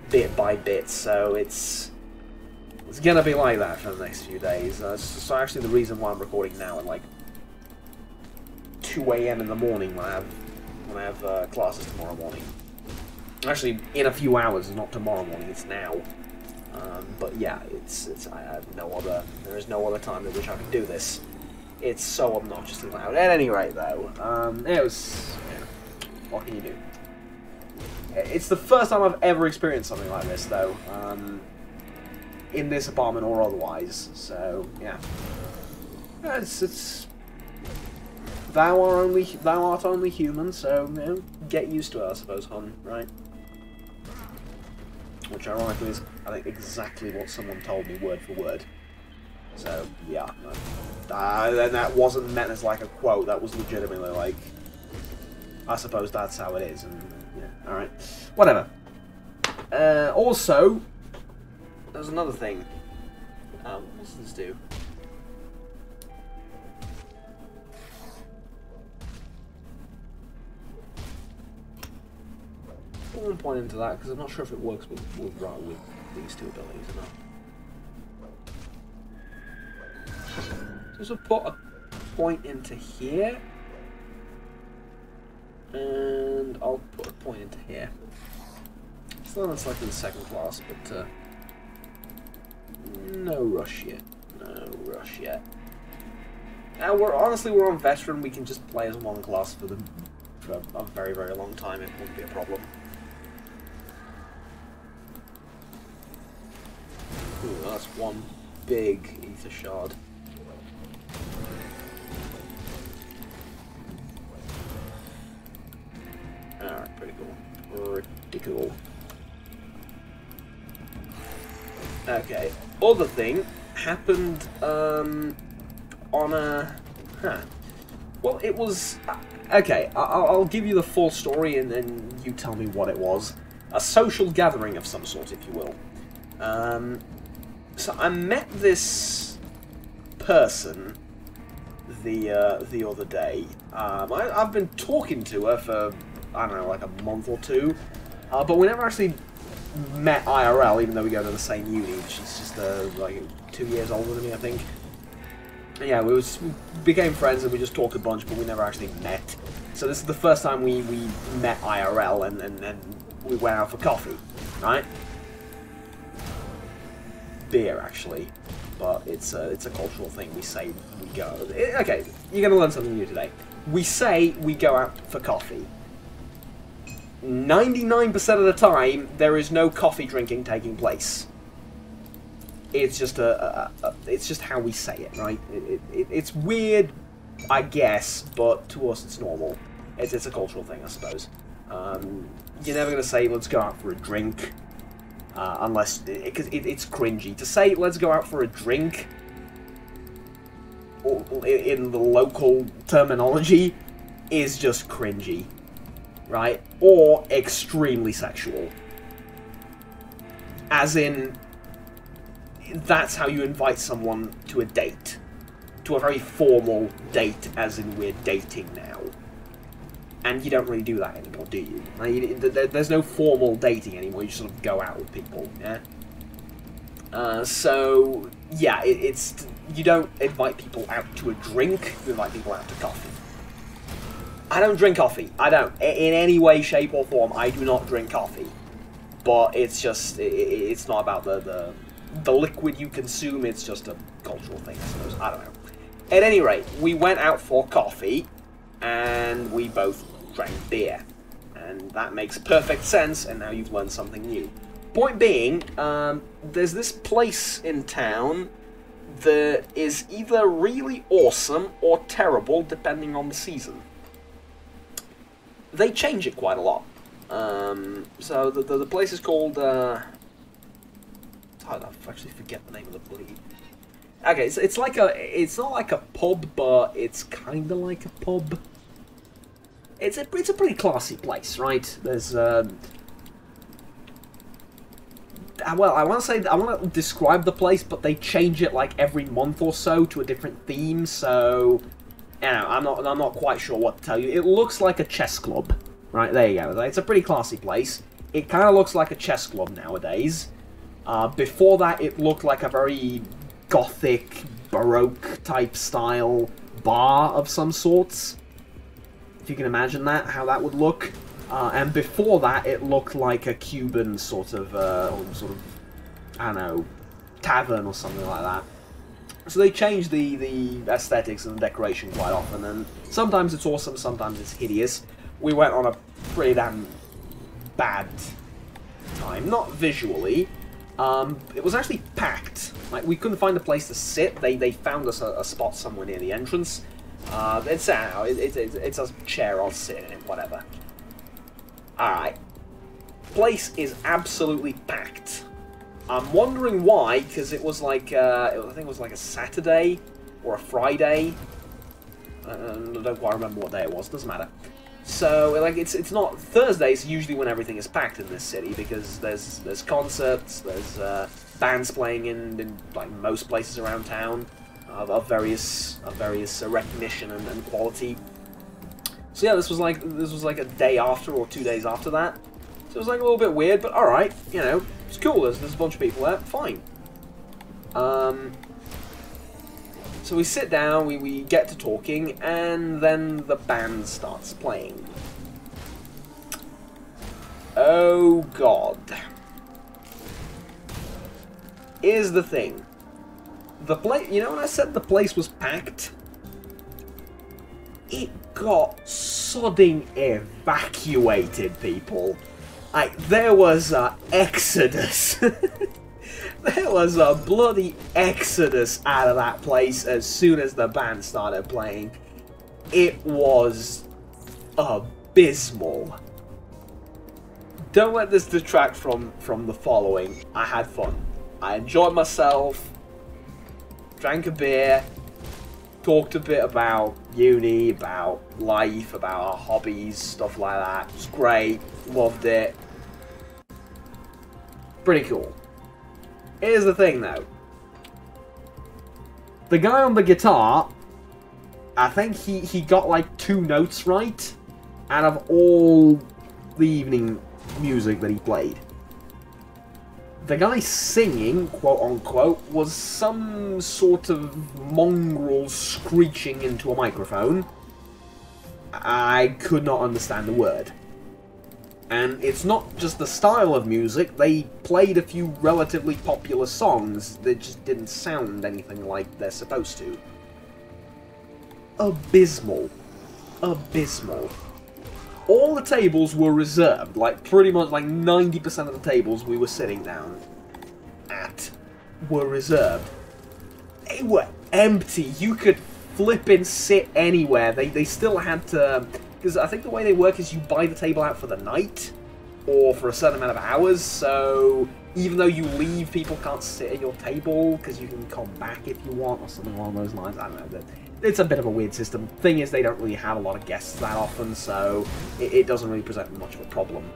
bit by bit, so it's gonna be like that for the next few days. So actually the reason why I'm recording now at like 2 AM in the morning when I have classes tomorrow morning. Actually, in a few hours, not tomorrow morning, it's now. But yeah, I have there is no other time at which I can do this. It's so obnoxiously loud. At any rate, though, it was, what can you do? It's the first time I've ever experienced something like this, though, in this apartment or otherwise. So yeah, it's thou art only human, so you know, get used to it, I suppose, hon. Right? Which ironically is, I think, exactly what someone told me word for word. So yeah, and that wasn't meant as like a quote. That was legitimately like, I suppose that's how it is. And yeah, all right, whatever. Also, there's another thing. What does this do? I won't point into that because I'm not sure if it works with these two abilities or not. So I'll put a point into here, and I'll put a point into here. Still not selecting the second class, but no rush yet. No rush yet. Now we're on veteran. We can just play as one class for a very, very long time. It won't be a problem. Ooh, that's one big ether shard. Alright, pretty cool. Pretty cool. Okay, other thing happened on a... Well, it was... Okay, I'll give you the full story and then you tell me what it was. A social gathering of some sort, if you will. So I met this person the other day. I've been talking to her for, I don't know, like a month or two, but we never actually met IRL, even though we go to the same uni. She's just like 2 years older than me, I think. And yeah, we became friends and we just talked a bunch, but we never actually met. So this is the first time we met IRL, and we went out for coffee, right? Beer, actually, but it's a cultural thing. We say we go. Okay, you're gonna learn something new today. We say we go out for coffee. 99% of the time, there is no coffee drinking taking place. It's just it's just how we say it, right? It's weird, I guess, but to us it's normal. It's a cultural thing, I suppose. You're never gonna say let's go out for a drink. Unless, because it's cringy. To say, let's go out for a drink, in the local terminology, is just cringy, right? Or extremely sexual. As in, that's how you invite someone to a date. To a very formal date, as in we're dating now. And you don't really do that anymore, do you? Like, there's no formal dating anymore, you just sort of go out with people, yeah? So, yeah, you don't invite people out to a drink, you invite people out to coffee. I don't drink coffee. I don't. In any way, shape, or form, I do not drink coffee. But it's just, it's not about the liquid you consume, it's just a cultural thing, I suppose. I don't know. At any rate, we went out for coffee, and we both drank beer. And that makes perfect sense, and now you've learned something new. Point being, there's this place in town that is either really awesome or terrible, depending on the season. They change it quite a lot. So the place is called, I actually forget the name of the bloody... Okay, it's like it's not like a pub, but it's kind of like a pub. It's a pretty classy place, right? There's, well, I want to describe the place, but they change it like every month or so to a different theme, so... You know, I'm not quite sure what to tell you. It looks like a chess club. Right, there you go. It's a pretty classy place. It kind of looks like a chess club nowadays. Before that, it looked like a very gothic, baroque type style bar of some sorts. If you can imagine that, how that would look. And before that, it looked like a Cuban sort of, I don't know, tavern or something like that. So they change the aesthetics and the decoration quite often, and sometimes it's awesome, sometimes it's hideous. We went on a pretty damn bad time. Not visually. It was actually packed. Like, we couldn't find a place to sit. They found us a spot somewhere near the entrance. It's a chair, I'll sit in it, whatever. Alright. Place is absolutely packed. I'm wondering why, because it was like, I think it was like a Saturday or a Friday. I don't quite remember what day it was, doesn't matter. So, like, it's not... Thursday's usually when everything is packed in this city, because there's concerts, there's bands playing in like most places around town of various recognition and quality. So yeah, this was like a day after or 2 days after that. So it was like a little bit weird, but all right, you know, it's cool. There's a bunch of people there, fine. So we sit down, we get to talking, and then the band starts playing. Oh god. Here's the thing. The place, you know when I said the place was packed? It got sodding evacuated, people. Like, there was an exodus. There was a bloody exodus out of that place as soon as the band started playing. It was abysmal. Don't let this detract from the following. I had fun. I enjoyed myself, drank a beer, talked a bit about uni, about life, about our hobbies, stuff like that. It was great. Loved it. Pretty cool. Here's the thing, though. The guy on the guitar, I think he got like 2 notes right out of all the evening music that he played. The guy singing, quote-unquote, was some sort of mongrel screeching into a microphone. I could not understand the word. And it's not just the style of music, they played a few relatively popular songs that just didn't sound anything like they're supposed to. Abysmal. Abysmal. All the tables were reserved, like pretty much like 90% of the tables we were sitting down at were reserved. They were empty. You could flip and sit anywhere. They still had to... Because I think the way they work is you buy the table out for the night, or for a certain amount of hours, so even though you leave, people can't sit at your table, because you can come back if you want, or something along those lines. I don't know. It's a bit of a weird system. Thing is, they don't really have a lot of guests that often, so it doesn't really present much of a problem.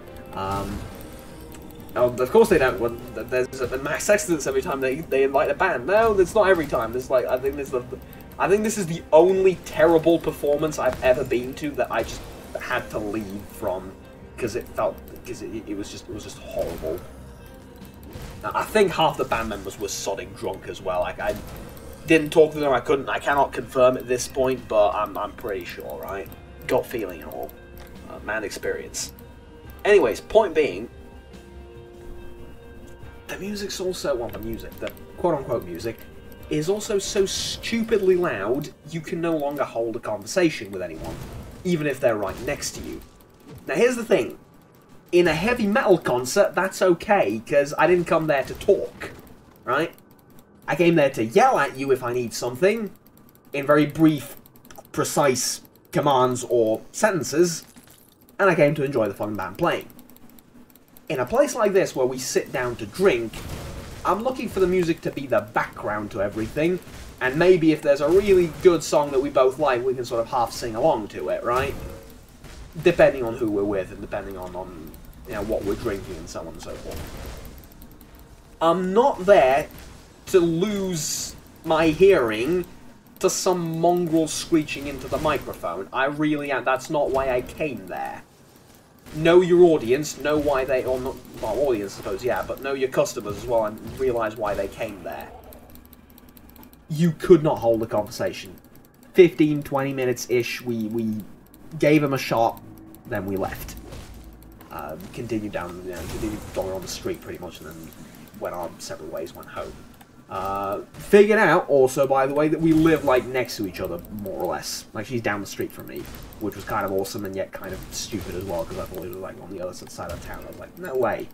Of course they don't. When there's a mass exodus every time they invite a band. No, it's not every time. There's like, I think this is the only terrible performance I've ever been to that I just had to leave from because it was just horrible. Now, I think half the band members were sodding drunk as well. Like, I didn't talk to them. I cannot confirm at this point, but I'm pretty sure, right? gut feeling or mad experience. Anyways, point being, the music's also, well, the quote-unquote music, is also so stupidly loud, you can no longer hold a conversation with anyone, even if they're right next to you. Now here's the thing, in a heavy metal concert, that's okay, because I didn't come there to talk, right? I came there to yell at you if I need something, in very brief, precise commands or sentences, and I came to enjoy the fun band playing. In a place like this, where we sit down to drink, I'm looking for the music to be the background to everything, and maybe if there's a really good song that we both like, we can sort of half sing along to it, right? Depending on who we're with, and depending on you know, what we're drinking, and so on and so forth. I'm not there to lose my hearing to some mongrel screeching into the microphone. I really am. That's not why I came there. Know your audience, know why they, or not, well, audience I suppose, yeah, but know your customers as well and realise why they came there. You could not hold a conversation. 15, 20 minutes-ish, we gave them a shot, then we left. Continued down, you know, continued going on the street pretty much, and then went our separate ways, went home. Figured out, also, by the way, that we live, like, next to each other, more or less. Like, she's down the street from me, which was kind of awesome and yet kind of stupid as well, because I thought it was, like, on the other side of town. I was like, no way.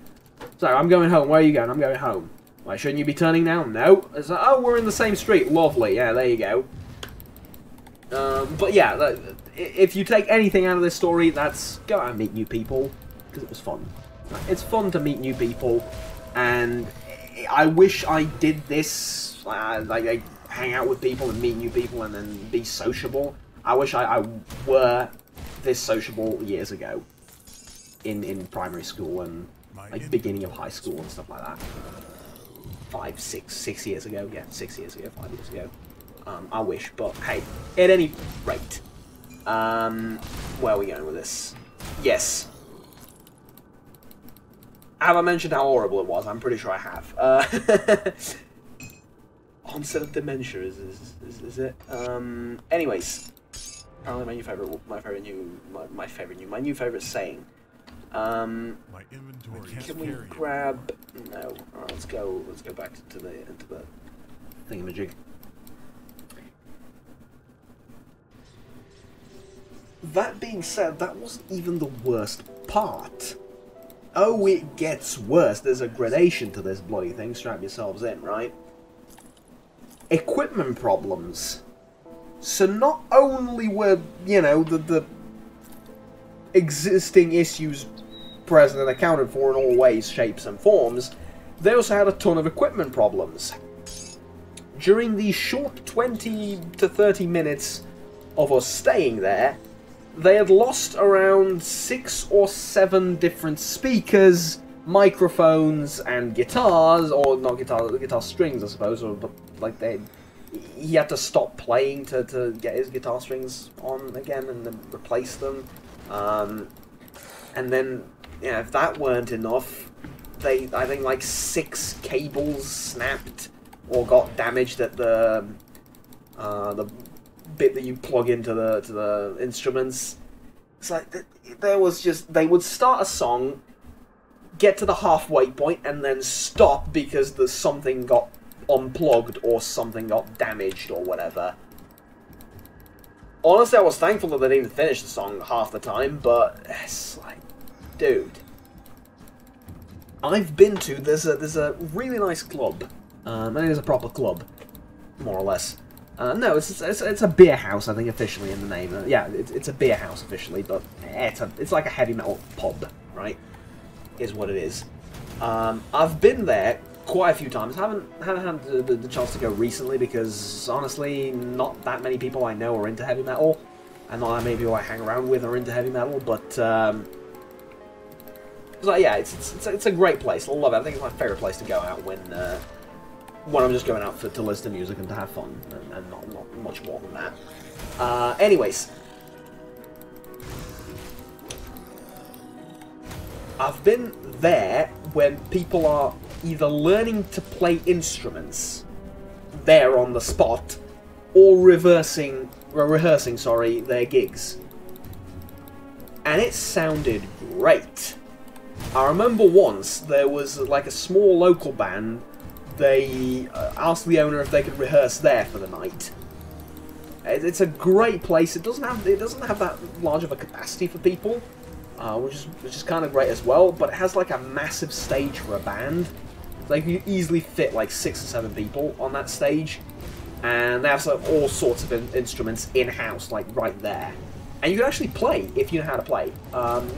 So, I'm going home. Where are you going? I'm going home. Why, shouldn't you be turning now? No. It's like, oh, we're in the same street. Lovely. Yeah, there you go. But yeah, if you take anything out of this story, that's go out and meet new people, because it was fun. It's fun to meet new people, and I wish I did this, like hang out with people and meet new people and then be sociable. I wish I were this sociable years ago in primary school and like beginning of high school and stuff like that. 6 years ago, yeah, 6 years ago, 5 years ago. I wish, but hey, at any rate, where are we going with this? Yes. Have I mentioned how horrible it was? I'm pretty sure I have. Onset of dementia is it? Anyways, apparently my new favorite saying. My inventory Can we grab? No. All right, let's go back into the thingamajig. That being said, that wasn't even the worst part. Oh, it gets worse. There's a gradation to this bloody thing. Strap yourselves in, right? Equipment problems. So not only were, you know, the existing issues present and accounted for in all ways, shapes, and forms, they also had a ton of equipment problems. During the short 20 to 30 minutes of us staying there, they had lost around 6 or 7 different speakers, microphones, and guitars, or not guitars, guitar strings, I suppose, or but like he had to stop playing to get his guitar strings on again and then replace them. And then, yeah, if that weren't enough, I think like 6 cables snapped or got damaged at the bit that you plug into the instruments. It's like there was just, they would start a song, get to the halfway point, and then stop because something got unplugged or something got damaged or whatever. Honestly, I was thankful that they didn't finish the song half the time, but it's like, dude. I've been to, there's a really nice club. I think it's a proper club, more or less. No, it's a beer house, I think, officially in the name. Yeah, it's a beer house officially, but it's like a heavy metal pub, right? Is what it is. I've been there quite a few times. Haven't had the chance to go recently because honestly, not that many people I know are into heavy metal, and not that many people I hang around with are into heavy metal. But so yeah, it's a great place. I love it. I think it's my favorite place to go out when I'm just going out to listen to music and to have fun, and not much more than that. Anyways, I've been there when people are either learning to play instruments there on the spot, or rehearsing, sorry, their gigs. and it sounded great. I remember once there was like a small local band. They asked the owner if they could rehearse there for the night. It's a great place. It doesn't have that large of a capacity for people, which is kind of great as well. But it has like a massive stage for a band. Like you easily fit like 6 or 7 people on that stage, and they have sort of all sorts of instruments in house, like right there. And you can actually play if you know how to play.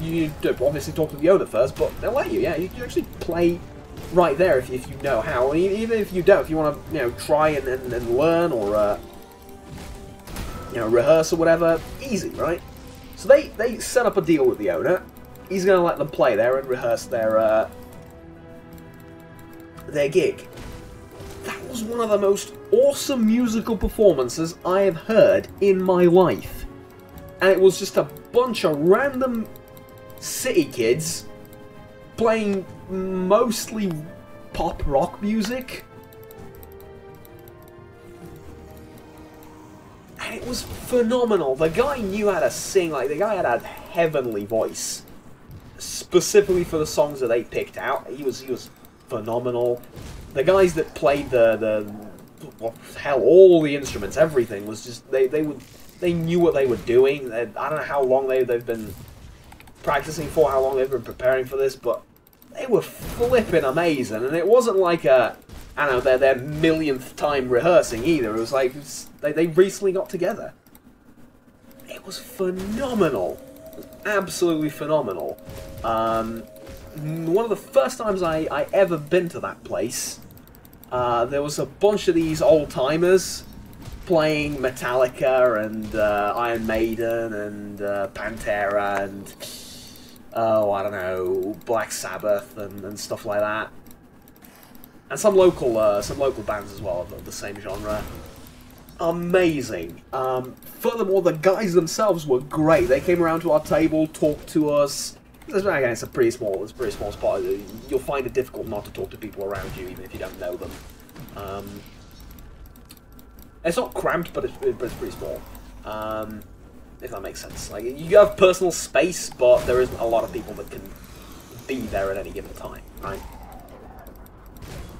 You do obviously talk to the owner first, but they'll let you. Yeah, you can actually play right there if you know how. Even if you don't, if you want to, try and learn or rehearse or whatever, easy, right? So they set up a deal with the owner. He's going to let them play there and rehearse their gig. That was one of the most awesome musical performances I have heard in my life. And it was just a bunch of random city kids playing mostly pop rock music. And it was phenomenal. The guy knew how to sing. Like, the guy had a heavenly voice. Specifically for the songs that they picked out. He was phenomenal. The guys that played all the instruments, everything was just they knew what they were doing. I don't know how long they've been practicing for, how long they've been preparing for this, but they were flipping amazing. And it wasn't like their millionth time rehearsing either. It was like they recently got together. It was phenomenal, absolutely phenomenal. One of the first times I ever been to that place, there was a bunch of these old-timers playing Metallica and Iron Maiden and Pantera and, I don't know, Black Sabbath and stuff like that. And some local bands as well of the same genre. Amazing. Furthermore, the guys themselves were great. They came around to our table, talked to us. Again, it's a pretty small spot. You'll find it difficult not to talk to people around you, even if you don't know them. It's not cramped, but it's pretty small. If that makes sense. Like, you have personal space, but there isn't a lot of people that can be there at any given time, right?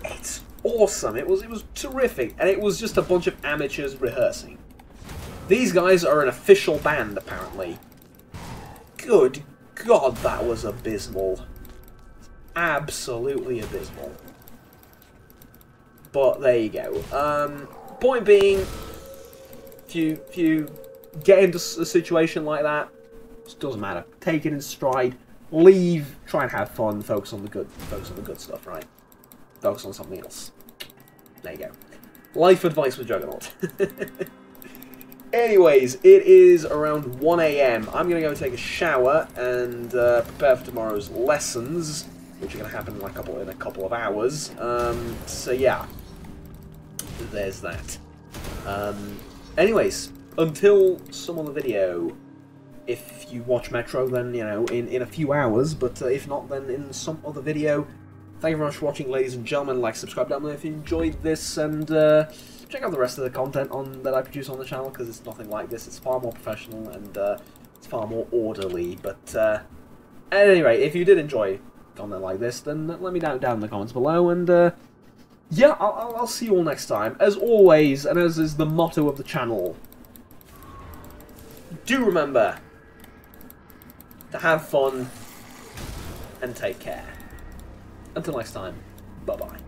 It's awesome. It was terrific, and it was just a bunch of amateurs rehearsing. These guys are an official band, apparently. Good God, that was abysmal. Absolutely abysmal. But there you go. Point being, if you get into a situation like that, it doesn't matter. Take it in stride. Leave. Try and have fun. Focus on the good stuff, right? Focus on something else. There you go. Life advice with Juggernaut. Anyways, it is around 1 AM. I'm going to go take a shower and prepare for tomorrow's lessons, which are going to happen in a couple of hours. So yeah, there's that. Anyways, until some other video, if you watch Metro, then, in a few hours, but if not, then in some other video. Thank you very much for watching, ladies and gentlemen. Like, subscribe down below if you enjoyed this, and check out the rest of the content that I produce on the channel, because it's nothing like this. It's far more professional, and it's far more orderly. But at any rate, if you did enjoy content like this, then let me know down in the comments below, and yeah, I'll see you all next time. As always, and as is the motto of the channel, do remember to have fun and take care. Until next time, bye-bye.